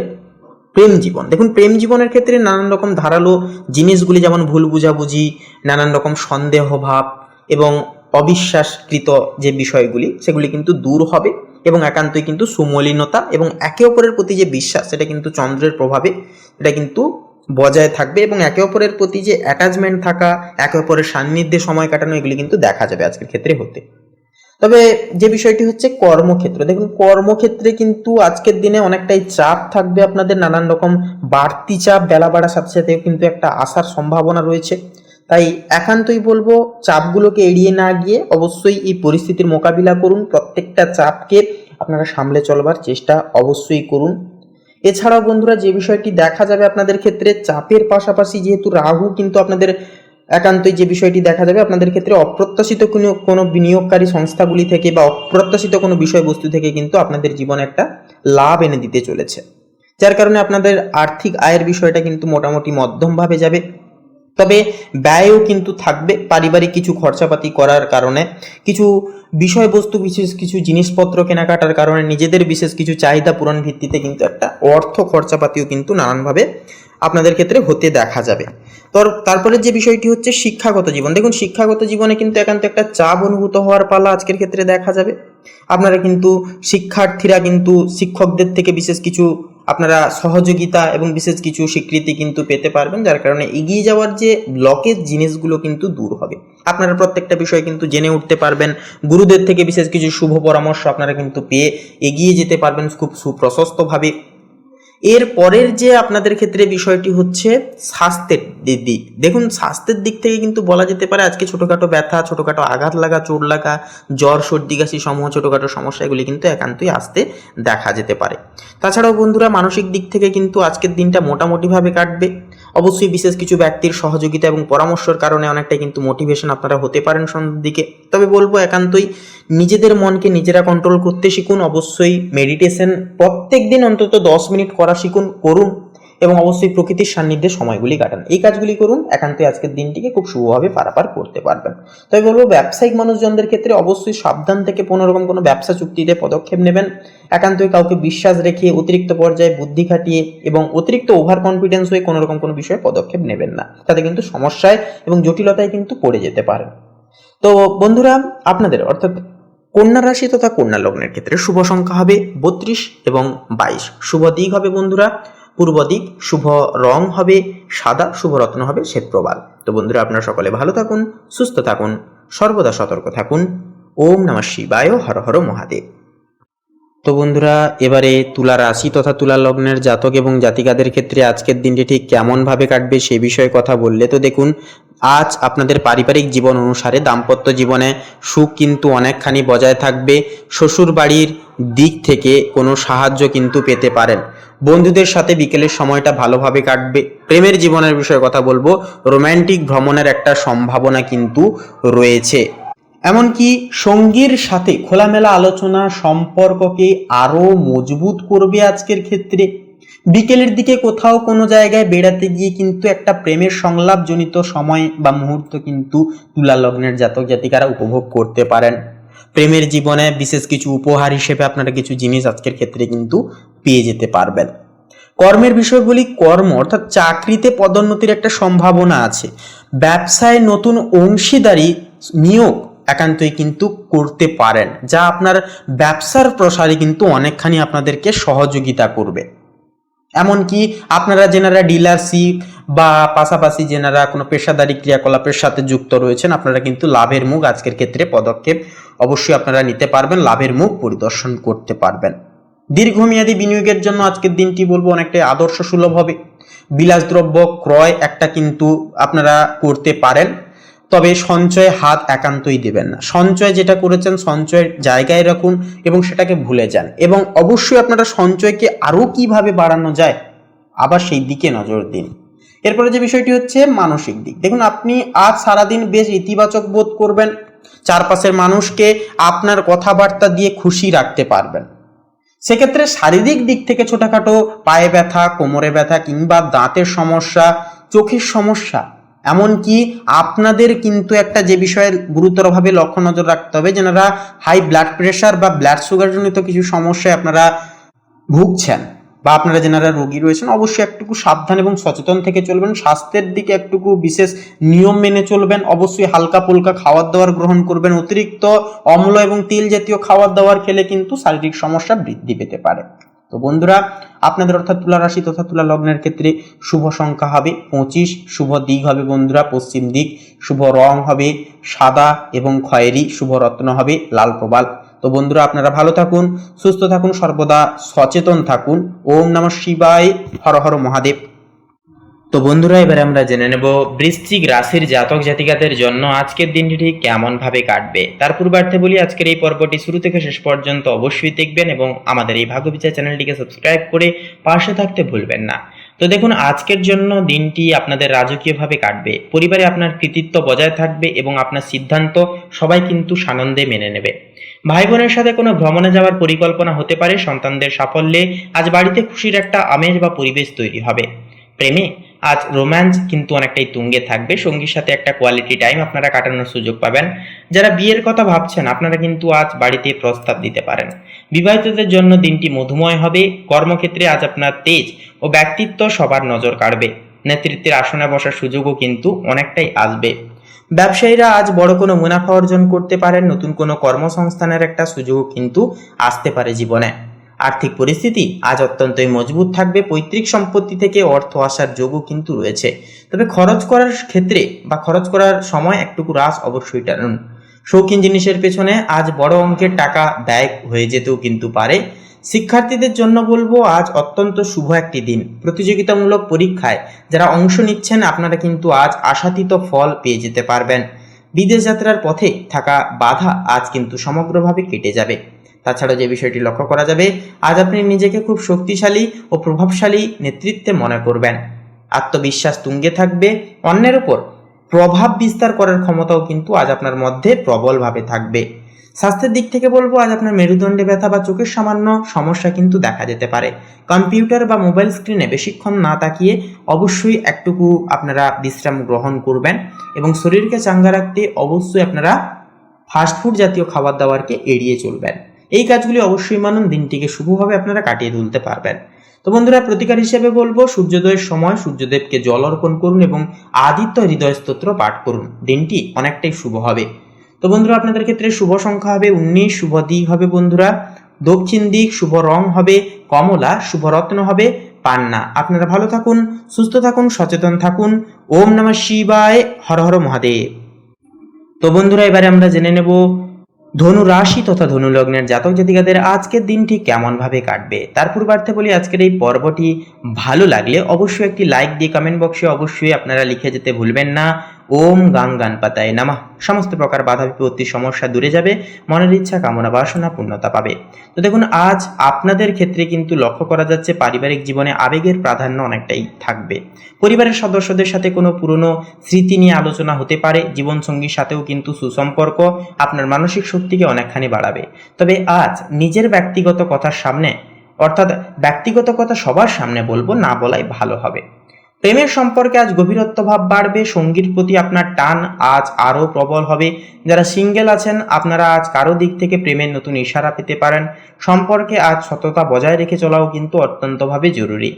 প্রেম জীবন। দেখুন প্রেম জীবনের ক্ষেত্রে নানান রকম ধারালো জিনিসগুলি যেমন ভুল বুঝাবুঝি, নানান রকম সন্দেহ ভাব এবং অবিশ্বাসকৃত যে বিষয়গুলি সেগুলি কিন্তু দূর হবে এবং একান্তই কিন্তু সুমলিনতা এবং একে অপরের প্রতি যে বিশ্বাস সেটা কিন্তু চন্দ্রের প্রভাবে এটা কিন্তু বজায় থাকবে এবং একে অপরের প্রতি যে অ্যাটাচমেন্ট থাকা, একে অপরের সান্নিধ্যে সময় কাটানো, এগুলি কিন্তু দেখা যাবে আজকের ক্ষেত্রে হতে। তবে যে বিষয়টি হচ্ছে কর্মক্ষেত্র, দেখুন কর্মক্ষেত্রে কিন্তু আজকের দিনে অনেকটাই চাপ থাকবে আপনাদের, নানান রকম বাড়তি চাপ বেলা বাড়ার সাথে সাথে কিন্তু একটা আসার সম্ভাবনা রয়েছে। তাই একান্তই বলবো চাপগুলোকে এড়িয়ে না গিয়ে অবশ্যই এই পরিস্থিতির মোকাবিলা করুন, প্রত্যেকটা চাপকে আপনারা সামলে চলবার চেষ্টা অবশ্যই করুন। এছাড়াও বন্ধুরা যে বিষয়টি দেখা যাবে আপনাদের ক্ষেত্রে চাপের পাশাপাশি যেহেতু রাহু কিন্তু আপনাদের একান্তই যে বিষয়টি দেখা যাবে আপনাদের ক্ষেত্রে অপ্রত্যাশিত কোনো বিনিয়োগকারী সংস্থাগুলি থেকে বা অপ্রত্যাশিত কোনো বিষয়বস্তু থেকে কিন্তু আপনাদের জীবনে একটা লাভ এনে দিতে চলেছে, যার কারণে আপনাদের আর্থিক আয়ের বিষয়টা কিন্তু মোটামুটি মধ্যমভাবে যাবে। তবে ব্যয়ও কিন্তু থাকবে, পারিবারিক কিছু খরচাপাতি করার কারণে, কিছু বিষয়বস্তু বিশেষ কিছু জিনিসপত্র কেনাকাটার কারণে, নিজেদের বিশেষ কিছু চাহিদা পূরণ ভিত্তিতে কিন্তু একটা অর্থ খরচাপাতিও কিন্তু নানানভাবে আপনাদের ক্ষেত্রে হতে দেখা যাবে। তারপরে যে বিষয়টি হচ্ছে শিক্ষাগত জীবন। দেখুন শিক্ষাগত জীবনে কিন্তু একান্ত একটা চাপ অনুভূত হওয়ার পালা আজকের ক্ষেত্রে দেখা যাবে। আপনারা কিন্তু শিক্ষার্থীরা কিন্তু শিক্ষকদের থেকে বিশেষ কিছু আপনারা সহযোগিতা এবং বিশেষ কিছু স্বীকৃতি কিন্তু পেতে পারবেন, যার কারণে এগিয়ে যাওয়ার যে ব্লকের জিনিসগুলো কিন্তু দূর হবে। আপনারা প্রত্যেকটা বিষয় কিন্তু জেনে উঠতে পারবেন। গুরুদের থেকে বিশেষ কিছু শুভ পরামর্শ আপনারা কিন্তু পেয়ে এগিয়ে যেতে পারবেন খুব সুপ্রশস্তভাবে। এর পরের যে আপনাদের ক্ষেত্রে বিষয়টি হচ্ছে স্বাস্থ্যের দিক। দেখুন, স্বাস্থ্যের দিক থেকে কিন্তু বলা যেতে পারে আজকে ছোটোখাটো ব্যথা, ছোটোখাটো আঘাত লাগা, চোট লাগা, জ্বর, সর্দি, কাশি সমূহ ছোটোখাটো সমস্যা এগুলি কিন্তু একান্তই আসতে দেখা যেতে পারে। তাছাড়াও বন্ধুরা, মানসিক দিক থেকে কিন্তু আজকের দিনটা মোটামুটিভাবে কাটবে। অবশ্যই বিশেষ কিছু ব্যক্তির সহযোগিতা এবং পরামর্শের কারণে অনেকটাই কিন্তু মোটিভেশন আপনারা হতে পারেন সন্ধ্যের দিকে। তবে বলবো একান্তই নিজেদের মনকে নিজেরা কন্ট্রোল করতে শিখুন। অবশ্যই মেডিটেশন প্রত্যেক দিন অন্তত 10 মিনিট করা শিখুন, করুন এবং অবশ্যই প্রকৃতির সান্নিধ্যে সময়গুলি কাটান। এই কাজগুলি করুন, একান্তই আজকের দিনটিকে খুব শুভভাবে পারাপার করতে পারবেন। তবে বলবো ব্যবসায়িক মানুষজনদের ক্ষেত্রে অবশ্যই সাবধান থেকে কোনোরকম কোনো ব্যবসা চুক্তিতে পদক্ষেপ নেবেন। একান্তই কাউকে বিশ্বাস রেখে অতিরিক্ত পর্যায়ে বুদ্ধি খাটিয়ে এবং অতিরিক্ত ওভার কনফিডেন্স হয়ে কোনোরকম কোনো বিষয়ে পদক্ষেপ নেবেন না, তাতে কিন্তু সমস্যায় এবং জটিলতায় কিন্তু পড়ে যেতে পারেন। তো বন্ধুরা, আপনাদের অর্থাৎ কন্যা রাশি তথা কন্যা লগ্নের ক্ষেত্রে শুভ সংখ্যা হবে 32 এবং 22। শুভ দিক হবে বন্ধুরা পূর্ব দিক, শুভ রং হবে সাদা, শুভ রত্ন হবে শ্বেতপ্রবাল। তো বন্ধুরা, আপনারা সকলে ভালো থাকুন, সুস্থ থাকুন, সর্বদা সতর্ক থাকুন। ওম নমঃ শিবায়, হর হর মহাদেব। তো বন্ধুরা, এবারে তুলা রাশি তথা তুলা লগ্নের জাতক এবং জাতিকাদের ক্ষেত্রে আজকের দিনটি ঠিক কেমনভাবে কাটবে সে বিষয়ে কথা বললে তো দেখুন, আজ আপনাদের পারিবারিক জীবন অনুসারে দাম্পত্য জীবনে সুখ কিন্তু অনেকখানি বজায় থাকবে। শ্বশুর বাড়ির দিক থেকে কোনো সাহায্য কিন্তু পেতে পারেন। বন্ধুদের সাথে বিকেলের সময়টা ভালোভাবে কাটবে। প্রেমের জীবনের বিষয়ে কথা বলবো, রোম্যান্টিক ভ্রমণের একটা সম্ভাবনা কিন্তু রয়েছে। এমনকি সঙ্গীর সাথে খোলামেলা আলোচনা সম্পর্ককে আরও মজবুত করবে আজকের ক্ষেত্রে। বিকেলের দিকে কোথাও কোনো জায়গায় বেড়াতে গিয়ে কিন্তু একটা প্রেমের সংলাপজনিত সময় বা মুহূর্ত কিন্তু তুলা লগ্নের জাতক জাতিকারা উপভোগ করতে পারেন। প্রেমের জীবনে বিশেষ কিছু উপহার হিসেবে আপনারা কিছু জিনিস আজকের ক্ষেত্রে কিন্তু পেয়ে যেতে পারবেন। কর্মের বিষয় বলি, কর্ম অর্থাৎ চাকরিতে পদোন্নতির একটা সম্ভাবনা আছে। ব্যবসায় নতুন অংশীদারি নিয়োগ একান্তই কিন্তু করতে পারেন, যা আপনার ব্যবসার প্রসারে কিন্তু অনেকখানি আপনাদেরকে সহযোগিতা করবে। এমনকি আপনারা যেনারা ডিলারশিপ বা পাশাপাশি যেনারা কোনো পেশাদারি ক্রিয়াকলাপের সাথে যুক্ত রয়েছেন, আপনারা কিন্তু লাভের মুখ আজকের ক্ষেত্রে পদক্ষেপ অবশ্যই আপনারা নিতে পারবেন, লাভের মুখ পরিদর্শন করতে পারবেন। দীর্ঘমেয়াদী বিনিয়োগের জন্য আজকের দিনটি বলবো অনেকটাই আদর্শ সুলভ হবে। বিলাসদ্রব্য ক্রয় একটা কিন্তু আপনারা করতে পারেন, তবে সঞ্চয়ে হাত একান্তই দেবেন না। সঞ্চয় যেটা করেছেন সঞ্চয়ের জায়গায় রাখুন এবং সেটাকে ভুলে যান, এবং অবশ্যই আপনারা সঞ্চয়কে আরও কিভাবে বাড়ানো যায় আবার সেই দিকে নজর দিন। এরপরে যে বিষয়টি হচ্ছে মানসিক দিক। দেখুন, আপনি আজ সারাদিন বেশ ইতিবাচক বোধ করবেন, চারপাশের মানুষকে আপনার কথাবার্তা দিয়ে খুশি রাখতে পারবেন। সেক্ষেত্রে শারীরিক দিক থেকে ছোটখাটো পায়ে ব্যথা, কোমরে ব্যথা কিংবা দাঁতের সমস্যা, চোখের সমস্যা, এমনকি আপনাদের কিন্তু একটা যে বিষয়ে গুরুতরভাবে লক্ষ্য নজর রাখতে হবে, যেনারা হাই ব্লাড প্রেশার বা ব্লাড সুগার জনিত কিছু সমস্যায় আপনারা ভুগছেন বা আপনারা যেনারা রোগী রয়েছেন, অবশ্যই একটুকু সাবধান এবং সচেতন থেকে চলবেন। স্বাস্থ্যের দিকে একটুকু বিশেষ নিয়ম মেনে চলবেন। অবশ্যই হালকা পুলকা খাবার দাবার গ্রহণ করবেন। অতিরিক্ত অম্ল এবং তেল জাতীয় খাবার দাবার খেলে কিন্তু শারীরিক সমস্যা বৃদ্ধি পেতে পারে। তো বন্ধুরা, আপনাদের অর্থাৎ তুলা রাশি তথা তুলা লগ্নের ক্ষেত্রে শুভ সংখ্যা হবে 25, শুভ দিক হবে বন্ধুরা পশ্চিম দিক, শুভ রং হবে সাদা এবং খয়েরি, শুভ রত্ন হবে লাল প্রবাল। তো বন্ধুরা, আপনারা ভালো থাকুন, সুস্থ থাকুন, সর্বদা সচেতন থাকুন। ওম নমঃ শিবায়, হর হর মহাদেব। তো বন্ধুরা, এবারে আমরা জেনে নেব বৃশ্চিক রাশির জাতক জাতিকাদের জন্য আজকের দিনটি ঠিক কেমন ভাবে কাটবে। তার পূর্বার্থে বলি, আজকের এই পর্বটি শুরু থেকে শেষ পর্যন্ত অবশ্যই দেখবেন এবং আমাদের এই ভাগ্যবিচার চ্যানেলটিকে সাবস্ক্রাইব করে পাশে থাকতে ভুলবেন না। তো দেখুন, আজকের জন্য দিনটি আপনাদের রাজকীয়ভাবে কাটবে। পরিবারে আপনার কৃতিত্ব বজায় থাকবে এবং আপনার সিদ্ধান্ত সবাই কিন্তু সানন্দে মেনে নেবে। ভাই বোনের সাথে কোনো ভ্রমণে যাওয়ার পরিকল্পনা হতে পারে। সন্তানদের সাফল্যে আজ বাড়িতে খুশির একটা আমেজ বা পরিবেশ তৈরি হবে। প্রেমে আজ রোম্যান্স কিন্তু অনেকটাই তুঙ্গে থাকবে। সঙ্গীর সাথে একটা কোয়ালিটি টাইম আপনারা কাটানোর সুযোগ পাবেন। যারা বিয়ের কথা ভাবছেন, আপনারা কিন্তু আজ বাড়িতে প্রস্তাব দিতে পারেন। বিবাহিতদের জন্য দিনটি মধুময় হবে। কর্মক্ষেত্রে আজ আপনার তেজ ও ব্যক্তিত্ব সবার নজর কাড়বে। নেতৃত্বের আসনে বসার সুযোগও কিন্তু অনেকটাই আসবে। ব্যবসায়ীরা আজ বড় কোনো মুনাফা অর্জন করতে পারেন। নতুন কোনো কর্মসংস্থানের একটা সুযোগ কিন্তু আসতে পারে জীবনে। আর্থিক পরিস্থিতি আজ অত্যন্তই মজবুত থাকবে। পৈতৃক সম্পত্তি থেকে অর্থ আসার যোগও কিন্তু রয়েছে। তবে খরচ করার ক্ষেত্রে বা খরচ করার সময় একটুকু রাশ অবশ্যই টানুন। শৌখিন জিনিসের পেছনে আজ বড় অঙ্কের টাকা ব্যয় হয়ে যেতেও কিন্তু পারে। শিক্ষার্থীদের জন্য বলবো আজ অত্যন্ত শুভ একটি দিন। প্রতিযোগিতামূলক পরীক্ষায় যারা অংশ নিচ্ছেন আপনারা কিন্তু আজ আশাতীত ফল পেয়ে যেতে পারবেন। বিদেশ যাত্রার পথে থাকা বাধা আজ কিন্তু সমগ্রভাবে কেটে যাবে। তাছাড়া যে বিষয়টি লক্ষ্য করা যাবে, আজ আপনি নিজেকে খুব শক্তিশালী ও প্রভাবশালী নেতৃত্বে মনে করবেন। আত্মবিশ্বাস তুঙ্গে থাকবে। অন্যের উপর প্রভাব বিস্তার করার ক্ষমতাও কিন্তু আজ আপনার মধ্যে প্রবলভাবে থাকবে। স্বাস্থ্যের দিক থেকে বলবো আজ আপনার মেরুদণ্ডে ব্যথা বা চোখের সামান্য সমস্যা কিন্তু দেখা যেতে পারে। কম্পিউটার বা মোবাইল স্ক্রিনে বেশিক্ষণ না তাকিয়ে অবশ্যই একটুকু আপনারা বিশ্রাম গ্রহণ করবেন এবং শরীরকে চাঙ্গা রাখতে অবশ্যই আপনারা ফাস্টফুড জাতীয় খাবার দাবারকে এড়িয়ে চলবেন। এই কাজগুলি অবশ্যই মানুন, দিনটিকে শুভভাবে আপনারা কাটিয়ে তুলতে পারবেন। তো বন্ধুরা, প্রতিকার হিসেবে বলবো সূর্যোদয়ের সময় সূর্যদেবকে জল অর্পণ করুন এবং আদিত্য হৃদয় স্তোত্র পাঠ করুন। দিনটি অনেকটাই শুভ হবে। তো বন্ধুরা, আপনাদের ক্ষেত্রে শুভ সংখ্যা হবে 19, শুভ দিক হবে বন্ধুরা দক্ষিণ দিক, শুভ রং হবে কমলা, শুভ রত্ন হবে পান্না। আপনারা ভালো থাকুন, সুস্থ থাকুন, সচেতন থাকুন। ওম নমঃ শিবায়, হর হর মহাদেব। তো বন্ধুরা, এবারে আমরা জেনে নেব ধনু রাশি তথা ধনু লগ্নের জাতক জাতিকাদের আজকের দিনটি কেমন ভাবে কাটবে। তার পূর্বার্থে বলি, আজকের এই পর্বটি ভালো লাগলে অবশ্যই একটি লাইক দিয়ে কমেন্ট বক্সে অবশ্যই আপনারা লিখে যেতে ভুলবেন না ওম গাং গানপাতায় নামা। সমস্ত প্রকার বাধা বিপত্তি সমস্যা দূরে যাবে, মনের ইচ্ছা কামনা বাসনা পূর্ণতা পাবে। তো দেখুন, আজ আপনাদের ক্ষেত্রে কিন্তু লক্ষ্য করা যাচ্ছে পারিবারিক জীবনে আবেগের প্রাধান্য অনেকটাই থাকবে। পরিবারের সদস্যদের সাথে কোনো পুরনো স্মৃতি নিয়ে আলোচনা হতে পারে। জীবনসঙ্গীর সাথেও কিন্তু সুসম্পর্ক আপনার মানসিক শক্তিকে অনেকখানি বাড়াবে। তবে আজ নিজের ব্যক্তিগত কথার সামনে, অর্থাৎ ব্যক্তিগত কথা সবার সামনে বলবো না বলাই ভালো হবে। প্রেমের সম্পর্কে আজ গভীরত্ব ভাব বাড়বে। সঙ্গীর প্রতি আপনার টান আজ আরও প্রবল হবে। যারা সিঙ্গেল আছেন আপনারা আজ কারো দিক থেকে প্রেমের নতুন ইশারা পেতে পারেন। সম্পর্কে আজ সততা বজায় রেখে চলাও কিন্তু অত্যন্তভাবে জরুরি।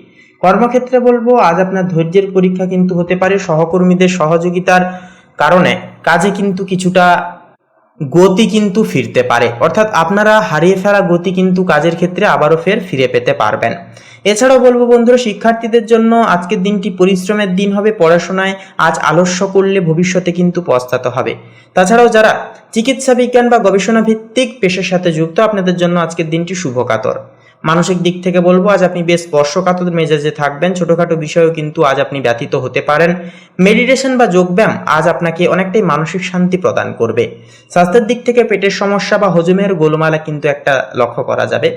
কর্মক্ষেত্রে বলবো আজ আপনার ধৈর্যের পরীক্ষা কিন্তু হতে পারে। সহকর্মীদের সহযোগিতার কারণে কাজে কিন্তু কিছুটা গতি কিন্তু ফিরতে পারে, অর্থাৎ আপনারা হারিয়ে ফেলা গতি কিন্তু কাজের ক্ষেত্রে আবারও ফিরে পেতে পারবেন। এছাড়াও বলবো বন্ধুরা, শিক্ষার্থীদের জন্য আজকের দিনটি পরিশ্রমের দিন হবে। পড়াশোনায় আজ আলস্য করলে ভবিষ্যতে কিন্তু পস্তাতে হবে। তাছাড়াও যারা চিকিৎসা বিজ্ঞান বা গবেষণা ভিত্তিক পেশার সাথে যুক্ত আপনাদের জন্য আজকের দিনটি শুভকাতর। মানসিক দিক থেকে বলবো আজ আপনি বেশ স্পর্শকাতর মেজাজে থাকবেন। ছোটখাটো বিষয়েও কিন্তু আজ আপনি ব্যথিত হতে পারেন। মেডিটেশন বা যোগব্যায়াম আজ আপনাকে অনেকটাই মানসিক শান্তি প্রদান করবে। স্বাস্থ্যের দিক থেকে পেটের সমস্যা বা হজমের গোলমালা কিন্তু একটা লক্ষ্য করা যাবে।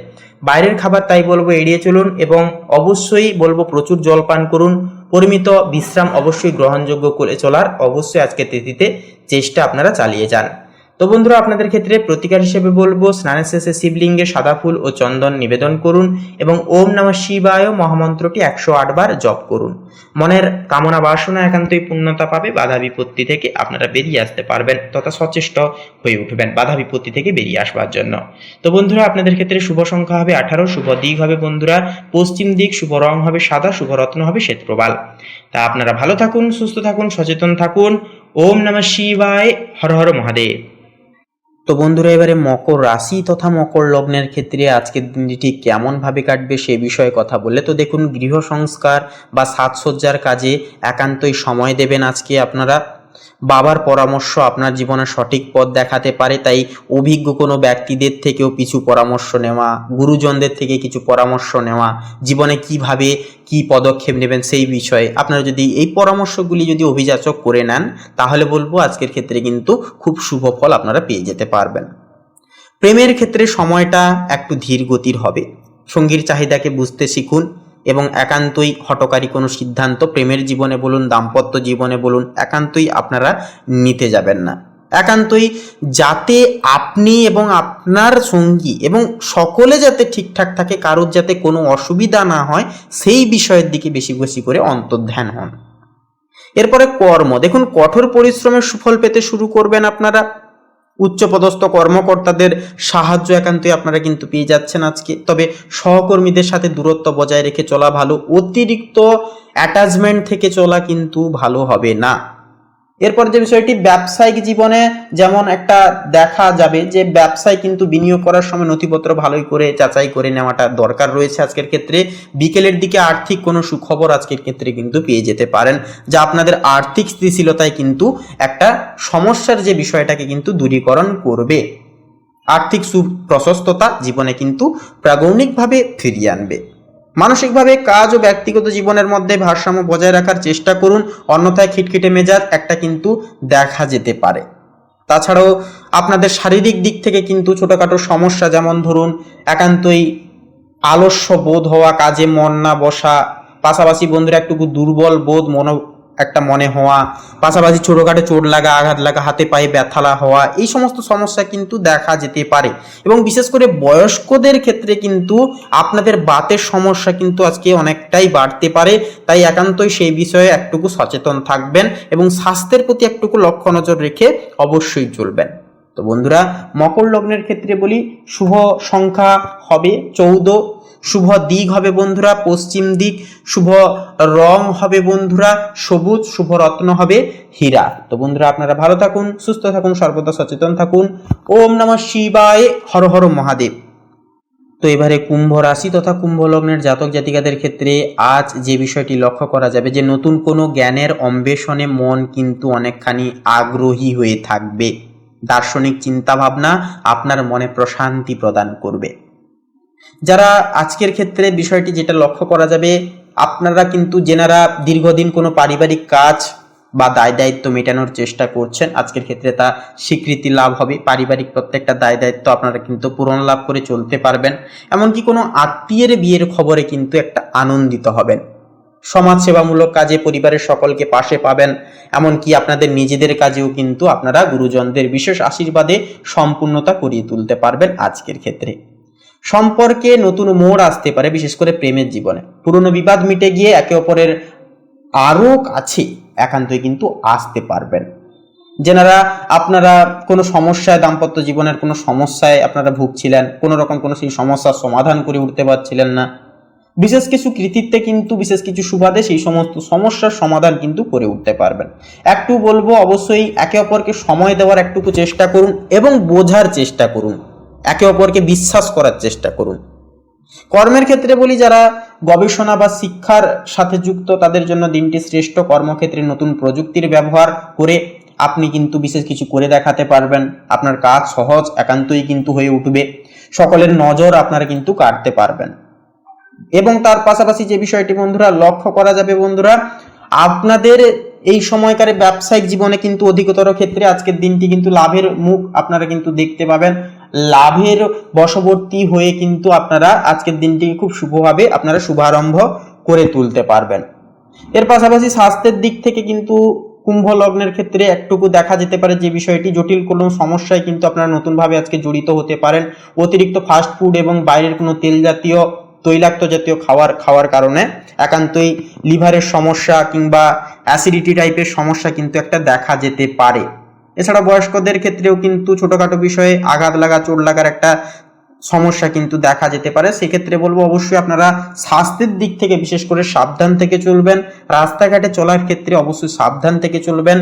বাইরের খাবার তাই বলবো এড়িয়ে চলুন এবং অবশ্যই বলবো প্রচুর জল পান করুন। পরিমিত বিশ্রাম অবশ্যই গ্রহণযোগ্য করে চলার অবশ্যই আজকে তিথিতে চেষ্টা আপনারা চালিয়ে যান। তো বন্ধুরা, আপনাদের ক্ষেত্রে প্রতিকার হিসেবে বলবো স্নানের শেষে শিবলিঙ্গে সাদা ফুল ও চন্দন নিবেদন করুন এবং ওম নমঃ শিবায় মহামন্ত্রটি 108 বার জপ করুন। মনের কামনা বাসনা একান্তই পূর্ণতা পাবে। বাধা বিপত্তি থেকে আপনারা বেরিয়ে আসতে পারবেন তথা সচেষ্ট হয়ে উঠবেন বাধা বিপত্তি থেকে বেরিয়ে আসবার জন্য। তো বন্ধুরা, আপনাদের ক্ষেত্রে শুভ সংখ্যা হবে 18, শুভ দিক হবে বন্ধুরা পশ্চিম দিক, শুভ রং হবে সাদা, শুভ রত্ন হবে শ্বেতপ্রবাল। তা আপনারা ভালো থাকুন, সুস্থ থাকুন, সচেতন থাকুন। ওম নমঃ শিবায়, হর হর মহাদেব। তো বন্ধুরা, এবারে মকর রাশি তথা মকর লগ্নের ক্ষেত্রে আজকের দিনটি কেমন ভাবে কাটবে সে বিষয়ে কথা বললে, তো দেখুন, গৃহ সংস্কার বা সাজসজ্জার কাজে একান্তই সময় দেবেন আজকে আপনারা। বাবার পরামর্শ আপনার জীবনে সঠিক পথ দেখাতে পারে, তাই অভিজ্ঞ কোনো ব্যক্তিদের থেকেও কিছু পরামর্শ নেওয়া, গুরুজনদের থেকে কিছু পরামর্শ নেওয়া, জীবনে কিভাবে কি পদক্ষেপ নেবেন সেই বিষয়ে আপনারা যদি এই পরামর্শগুলি যদি অভিযাচক করে নেন তাহলে বলবো আজকের ক্ষেত্রে কিন্তু খুব শুভ ফল আপনারা পেয়ে যেতে পারবেন। প্রেমের ক্ষেত্রে সময়টা একটু ধীর গতির হবে। সঙ্গীর চাহিদাকে বুঝতে শিখুন এবং একান্তই হঠকারী কোনো সিদ্ধান্ত প্রেমের জীবনে বলুন, দাম্পত্য জীবনে বলুন, একান্তই আপনারা নিতে যাবেন না। একান্তই যাতে আপনি এবং আপনার সঙ্গী এবং সকলে যাতে ঠিকঠাক থাকে, কারোর যাতে কোনো অসুবিধা না হয় সেই বিষয়ের দিকে বেশি বেশি করে অন্তর্ধান হন। এরপরে কর্ম, দেখুন, কঠোর পরিশ্রমের সুফল পেতে শুরু করবেন আপনারা। উচ্চপদস্থ কর্মকর্তাদের সাহায্য একান্তই আপনারা কিন্তু পেয়ে যাচ্ছেন আজকে। তবে সহকর্মীদের সাথে দূরত্ব বজায় রেখে চলা ভালো। অতিরিক্ত অ্যাটাচমেন্ট থেকে চলা কিন্তু ভালো হবে না। এরপর যে বিষয়টি ব্যবসায়িক জীবনে যেমন একটা দেখা যাবে যে ব্যবসায় কিন্তু বিনিয়োগ করার সময় নথিপত্র ভালোই করে যাচাই করে নেওয়াটা দরকার রয়েছে। আজকের ক্ষেত্রে বিকেলের দিকে আর্থিক কোনো সুখবর আজকের ক্ষেত্রে কিন্তু পেয়ে যেতে পারেন, যা আপনাদের আর্থিক স্থিতিশীলতায় কিন্তু একটা সমস্যার যে বিষয়টাকে কিন্তু দূরীকরণ করবে। আর্থিক সুপ্রশস্ততা জীবনে কিন্তু প্রাগৌণিকভাবে ফিরিয়ে আনবে। মানসিকভাবে কাজ ও ব্যক্তিগত জীবনের মধ্যে ভারসাম্য বজায় রাখার চেষ্টা করুন, অন্যথায় খিটখিটে মেজাজ একটা কিন্তু দেখা যেতে পারে। তাছাড়াও আপনাদের শারীরিক দিক থেকে কিন্তু ছোটোখাটো সমস্যা, যেমন ধরুন একান্তই আলস্য বোধ হওয়া, কাজে মন না বসা, পাশাপাশি বন্ধুরা একটু দুর্বল বোধ মনে হওয়া, পাশাপাশি ছোটোখাটো চোট লাগা, আঘাত লাগা, হাতে পায়ে ব্যথা হওয়া, এই সমস্ত সমস্যা কিন্তু দেখা যেতে পারে। এবং বিশেষ করে বয়স্কদের ক্ষেত্রে কিন্তু আপনাদের বাতের সমস্যা কিন্তু আজকে অনেকটাই বাড়তে পারে, তাই একান্তই সেই বিষয়ে একটুকু সচেতন থাকবেন এবং স্বাস্থ্যের প্রতি একটুকু লক্ষ্য নজর রেখে অবশ্যই চলবেন। তো বন্ধুরা, মকর লগ্নের ক্ষেত্রে বলি শুভ সংখ্যা হবে 14, শুভ দিক হবে বন্ধুরা পশ্চিম দিক, শুভ রং হবে বন্ধুরা সবুজ, শুভ রত্ন হবে হীরা। তো বন্ধুরা, আপনারা ভালো থাকুন, সুস্থ থাকুন, সর্বদা সচেতন থাকুন। ওম নমঃ শিবায়, হর হর মহাদেব। তো এবারে কুম্ভ রাশি তথা কুম্ভ লগ্নের জাতক জাতিকাদের ক্ষেত্রে আজ যে বিষয়টি লক্ষ্য করা যাবে যে নতুন কোনো জ্ঞানের অন্বেষণে মন কিন্তু অনেকখানি আগ্রহী হয়ে থাকবে। দার্শনিক চিন্তাভাবনা আপনার মনে প্রশান্তি প্রদান করবে। যারা আজকের ক্ষেত্রে বিষয়টি যেটা লক্ষ্য করা যাবে, আপনারা কিন্তু যেনারা দীর্ঘদিন কোনো পারিবারিক কাজ বা দায় দায়িত্ব মেটানোর চেষ্টা করছেন, আজকের ক্ষেত্রে তা স্বীকৃতি লাভ হবে। পারিবারিক প্রত্যেকটা দায় দায়িত্ব আপনারা কিন্তু পূরণ লাভ করে চলতে পারবেন। এমনকি কোনো আত্মীয়ের বিয়ের খবরে কিন্তু একটা আনন্দিত হবেন। সমাজসেবামূলক কাজে পরিবারের সকলকে পাশে পাবেন। এমনকি আপনাদের নিজেদের কাজেও কিন্তু আপনারা গুরুজনদের বিশেষ আশীর্বাদে সম্পূর্ণতা করিয়ে তুলতে পারবেন আজকের ক্ষেত্রে। সম্পর্কে নতুন মোড় আসতে পারে, বিশেষ করে প্রেমের জীবনে। পুরনো বিবাদ মিটে গিয়ে একে অপরের আরও কাছে একান্তই কিন্তু আসতে পারবেন। যেনারা আপনারা কোনো সমস্যায়, দাম্পত্য জীবনের কোনো সমস্যায় আপনারা ভুগছিলেন, কোনো রকম কোনো সেই সমস্যার সমাধান করে উঠতে পারছিলেন না, বিশেষ কিছু কৃতিত্বে কিন্তু বিশেষ কিছু সুবাদে সেই সমস্ত সমস্যার সমাধান কিন্তু করে উঠতে পারবেন। একটু বলবো, অবশ্যই একে অপরকে সময় দেওয়ার একটুকু চেষ্টা করুন এবং বোঝার চেষ্টা করুন, একে অপরকে বিশ্বাস করার চেষ্টা করুন। কর্মের ক্ষেত্রে বলি, যারা গবেষণা বা শিক্ষার সাথে যুক্ত তাদের জন্য দিনটি শ্রেষ্ঠ। কর্মক্ষেত্রে নতুন প্রযুক্তির ব্যবহার করে আপনি কিন্তু বিশেষ কিছু করে দেখাতে পারবেন। আপনার কাজ সহজ একান্তই কিন্তু হয়ে উঠবে। সকলের নজর আপনারা কিন্তু কাটতে পারবেন। এবং তার পাশাপাশি যে বিষয়টি বন্ধুরা লক্ষ্য করা যাবে, বন্ধুরা আপনাদের এই সময়কারে ব্যবসায়িক জীবনে কিন্তু অধিকতর ক্ষেত্রে আজকের দিনটি কিন্তু লাভের মুখ আপনারা কিন্তু দেখতে পাবেন। লাভের বশবর্তী হয়ে কিন্তু আপনারা আজকের দিনটি খুব শুভভাবে আপনারা শুভারম্ভ করে তুলতে পারবেন। এর পাশাপাশি স্বাস্থ্যের দিক থেকে কিন্তু কুম্ভ লগ্নের ক্ষেত্রে একটুকু দেখা যেতে পারে যে বিষয়টি জটিল কোনো সমস্যায় কিন্তু আপনারা নতুনভাবে আজকে জড়িত হতে পারেন। অতিরিক্ত ফাস্ট ফুড এবং বাইরের কোনো তেল জাতীয় তৈলাক্ত জাতীয় খাওয়ার কারণে একান্তই লিভারের সমস্যা কিংবা অ্যাসিডিটি টাইপের সমস্যা কিন্তু একটা দেখা যেতে পারে। এছাড়া বয়স্কদের ক্ষেত্রেও কিন্তু ছোটখাটো বিষয়ে আঘাত লাগা, চোট লাগার একটা সমস্যা কিন্তু দেখা যেতে পারে। সেক্ষেত্রে বলবো অবশ্যই আপনারা স্বাস্থ্যের দিক থেকে বিশেষ করে সাবধান থেকে চলবেন। রাস্তাঘাটে চলার ক্ষেত্রে অবশ্যই সাবধান থেকে চলবেন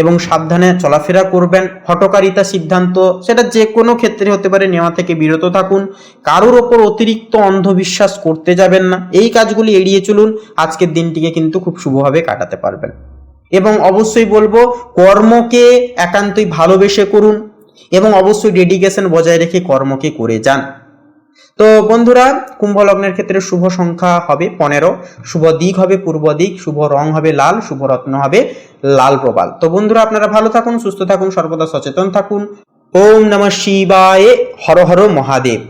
এবং সাবধানে চলাফেরা করবেন। হঠকারিতা সিদ্ধান্ত, সেটা যে কোনো ক্ষেত্রে হতে পারে, নেওয়া থেকে বিরত থাকুন। কারোর ওপর অতিরিক্ত অন্ধবিশ্বাস করতে যাবেন না। এই কাজগুলি এড়িয়ে চলুন, আজকের দিনটিকে কিন্তু খুব শুভভাবে কাটাতে পারবেন। এবং অবশ্যই বলবো কর্মকে একান্তই ভালোবেসে করুন এবং অবশ্যই ডেডিকেশন বজায় রেখে কর্মকে করে যান। তো বন্ধুরা, কুম্ভ লগ্নের ক্ষেত্রে শুভ সংখ্যা হবে 15, শুভ দিক হবে পূর্ব দিক, শুভ রং হবে লাল, শুভ রত্ন হবে লাল প্রবাল। তো বন্ধুরা, আপনারা ভালো থাকুন, সুস্থ থাকুন, সর্বদা সচেতন থাকুন। ওম নমঃ শিবায়, হর হর মহাদেব।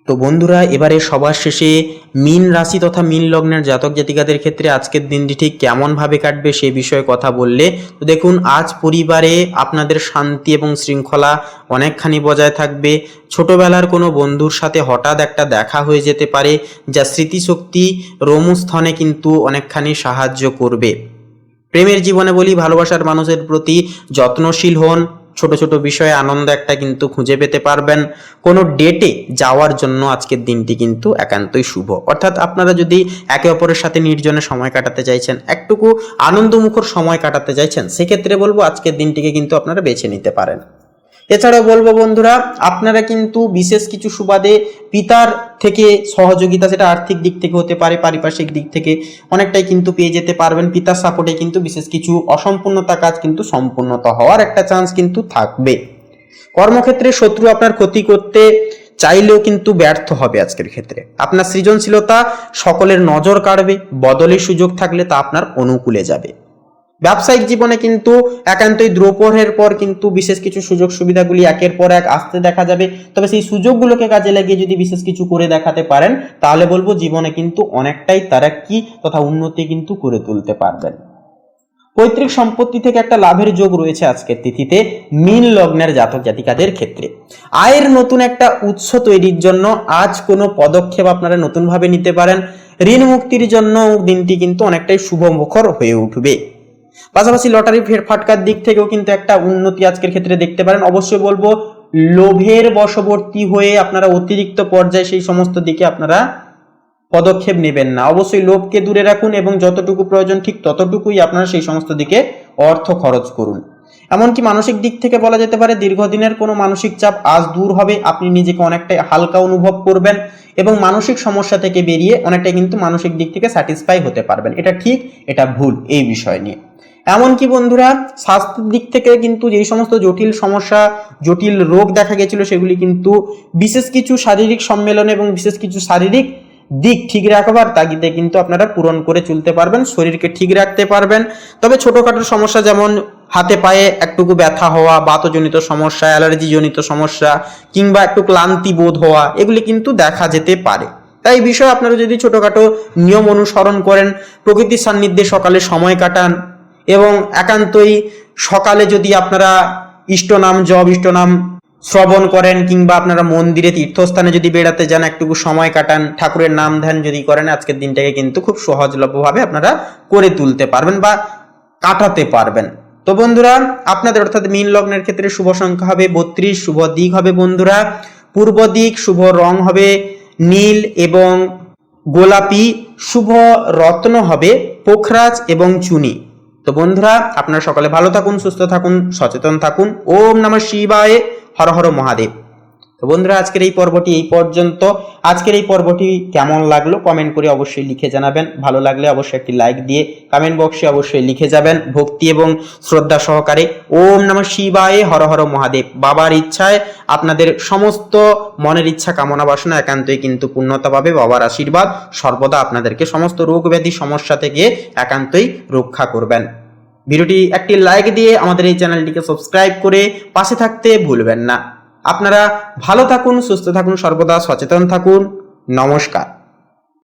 তো বন্ধুরা, এবারে সবার শেষে মীন রাশি তথা মীন লগ্নের জাতক জাতিকাদের ক্ষেত্রে আজকের দিনটি ঠিক কেমনভাবে কাটবে সে বিষয়ে কথা বললে, তো দেখুন, আজ পরিবারে আপনাদের শান্তি এবং শৃঙ্খলা অনেকখানি বজায় থাকবে। ছোটবেলার কোনো বন্ধুর সাথে হঠাৎ একটা দেখা হয়ে যেতে পারে, যা স্মৃতিশক্তি রোমস্থনে কিন্তু অনেকখানি সাহায্য করবে। প্রেমের জীবনে বলি, ভালোবাসার মানুষের প্রতি যত্নশীল হন, ছোট ছোট বিষয়ে আনন্দ একটা কিন্তু খুঁজে পেতে পারবেন। কোনো ডেটে যাওয়ার জন্য আজকের দিনটি কিন্তু একান্তই শুভ। অর্থাৎ আপনারা যদি একে অপরের সাথে নির্জনে সময় কাটাতে চাইছেন, একটুকু আনন্দমুখর সময় কাটাতে চাইছেন, সেক্ষেত্রে বলবো আজকের দিনটিকে কিন্তু আপনারা বেছে নিতে পারেন। এছাড়াও বলবো বন্ধুরা, আপনারা কিন্তু বিশেষ কিছু সুবাদে পিতার থেকে সহযোগিতা, সেটা আর্থিক দিক থেকে হতে পারে, পারিপার্শ্বিক দিক থেকে অনেকটাই কিন্তু পেয়ে যেতে পারবেন। পিতার সাপোর্টে কিন্তু বিশেষ কিছু অসম্পূর্ণতা কাজ কিন্তু সম্পূর্ণতা হওয়ার একটা চান্স কিন্তু থাকবে। কর্মক্ষেত্রে শত্রু আপনার ক্ষতি করতে চাইলেও কিন্তু ব্যর্থ হবে আজকের ক্ষেত্রে। আপনার সৃজনশীলতা সকলের নজর কাড়বে, বদলের সুযোগ থাকলে তা আপনার অনুকূলে যাবে। ব্যবসায়িক জীবনে কিন্তু একান্তই দ্রোপহের পর কিন্তু বিশেষ কিছু সুযোগ সুবিধাগুলি একের পর এক আসতে দেখা যাবে। তবে সেই সুযোগগুলোকে কাজে লাগিয়ে যদি বিশেষ কিছু করে দেখাতে পারেন, তাহলে বলবো জীবনে কিন্তু অনেকটাই তারাক্কি তথা উন্নতি কিন্তু করে তুলতে পারবেন। পৈতৃক সম্পত্তি থেকে একটা লাভের যোগ রয়েছে আজকের তিথিতে মীন লগ্নের জাতক জাতিকাদের ক্ষেত্রে। আয়ের নতুন একটা উৎস তৈরির জন্য আজ কোনো পদক্ষেপ আপনারা নতুনভাবে নিতে পারেন। ঋণ মুক্তির জন্য দিনটি কিন্তু অনেকটাই শুভমুখর হয়ে উঠবে। পাশাপাশি লটারি ফাটকার দিক থেকেও কিন্তু একটা উন্নতি আজকের ক্ষেত্রে দেখতে পারেন। অবশ্যই বলবো লোভের বশবর্তী হয়ে আপনারা অতিরিক্ত পর্যায়ে সেই সমস্ত দিকে আপনারা পদক্ষেপ নেবেন না। অবশ্যই লোভকে দূরে রাখুন এবং যতটুকু প্রয়োজন ঠিক ততটুকুই আপনারা সেই সমস্ত দিকে অর্থ খরচ করুন। এমনকি মানসিক দিক থেকে বলা যেতে পারে দীর্ঘদিনের কোনো মানসিক চাপ আজ দূর হবে, আপনি নিজেকে অনেকটাই হালকা অনুভব করবেন এবং মানসিক সমস্যা থেকে বেরিয়ে অনেকটাই কিন্তু মানসিক দিক থেকে স্যাটিসফাই হতে পারবেন। এটা ঠিক, এটা ভুল, এই বিষয় নিয়ে। এমনকি বন্ধুরা স্বাস্থ্যের দিক থেকে কিন্তু যেই সমস্ত জটিল সমস্যা, জটিল রোগ দেখা গেছিল, সেগুলি কিন্তু বিশেষ কিছু শারীরিক সম্মেলনে এবং বিশেষ কিছু শারীরিক দিক ঠিক রাখবার তাগিদে কিন্তু আপনারা পূরণ করে চলতে পারবেন, শরীরকে ঠিক রাখতে পারবেন। তবে ছোটখাটো সমস্যা যেমন হাতে পায়ে একটুকু ব্যথা হওয়া, বাতজনিত সমস্যা, অ্যালার্জিজনিত সমস্যা কিংবা একটু ক্লান্তি বোধ হওয়া, এগুলি কিন্তু দেখা যেতে পারে। তাই এই বিষয়ে আপনারা যদি ছোটখাটো নিয়ম অনুসরণ করেন, প্রকৃতির সান্নিধ্যে সকালে সময় কাটান এবং একান্তই সকালে যদি আপনারা ইষ্টনাম জপ, ইষ্টনাম শ্রবণ করেন কিংবা আপনারা মন্দিরে তীর্থস্থানে যদি বেড়াতে যান, একটুকু সময় কাটান, ঠাকুরের নাম ধ্যান যদি করেন, আজকের দিনটাকে কিন্তু খুব সহজলভ্যভাবে আপনারা করে তুলতে পারবেন বা কাটাতে পারবেন। তো বন্ধুরা আপনাদের অর্থাৎ মীন লগ্নের ক্ষেত্রে শুভ সংখ্যা হবে 32, শুভ দিক হবে বন্ধুরা পূর্ব দিক, শুভ রং হবে নীল এবং গোলাপি, শুভ রত্ন হবে পোখরাজ এবং চুনি। তো বন্ধুরা আপনারা সকলে ভালো থাকুন, সুস্থ থাকুন, সচেতন থাকুন। ওম নমঃ শিবায়, হর হর মহাদেব। তো বন্ধুরা আজকের এই পর্বটি এই পর্যন্ত। আজকের এই পর্বটি কেমন লাগলো কমেন্ট করে অবশ্যই লিখে জানাবেন। ভালো লাগলে অবশ্যই একটি লাইক দিয়ে কমেন্ট বক্সে অবশ্যই লিখে যাবেন ভক্তি এবং শ্রদ্ধা সহকারে ওম নমঃ শিবায়, হর হর মহাদেব। বাবার ইচ্ছায় আপনাদের সমস্ত মনের ইচ্ছা কামনা বাসনা একান্তই কিন্তু পূর্ণতা পাবে। বাবার আশীর্বাদ সর্বদা আপনাদেরকে সমস্ত রোগ ব্যাধি সমস্যা থেকে একান্তই রক্ষা করবেন। ভিডিওটি একটি লাইক দিয়ে আমাদের এই চ্যানেলটিকে সাবস্ক্রাইব করে পাশে থাকতে ভুলবেন না। আপনারা ভালো থাকুন, সুস্থ থাকুন, সর্বদা সচেতন থাকুন। নমস্কার।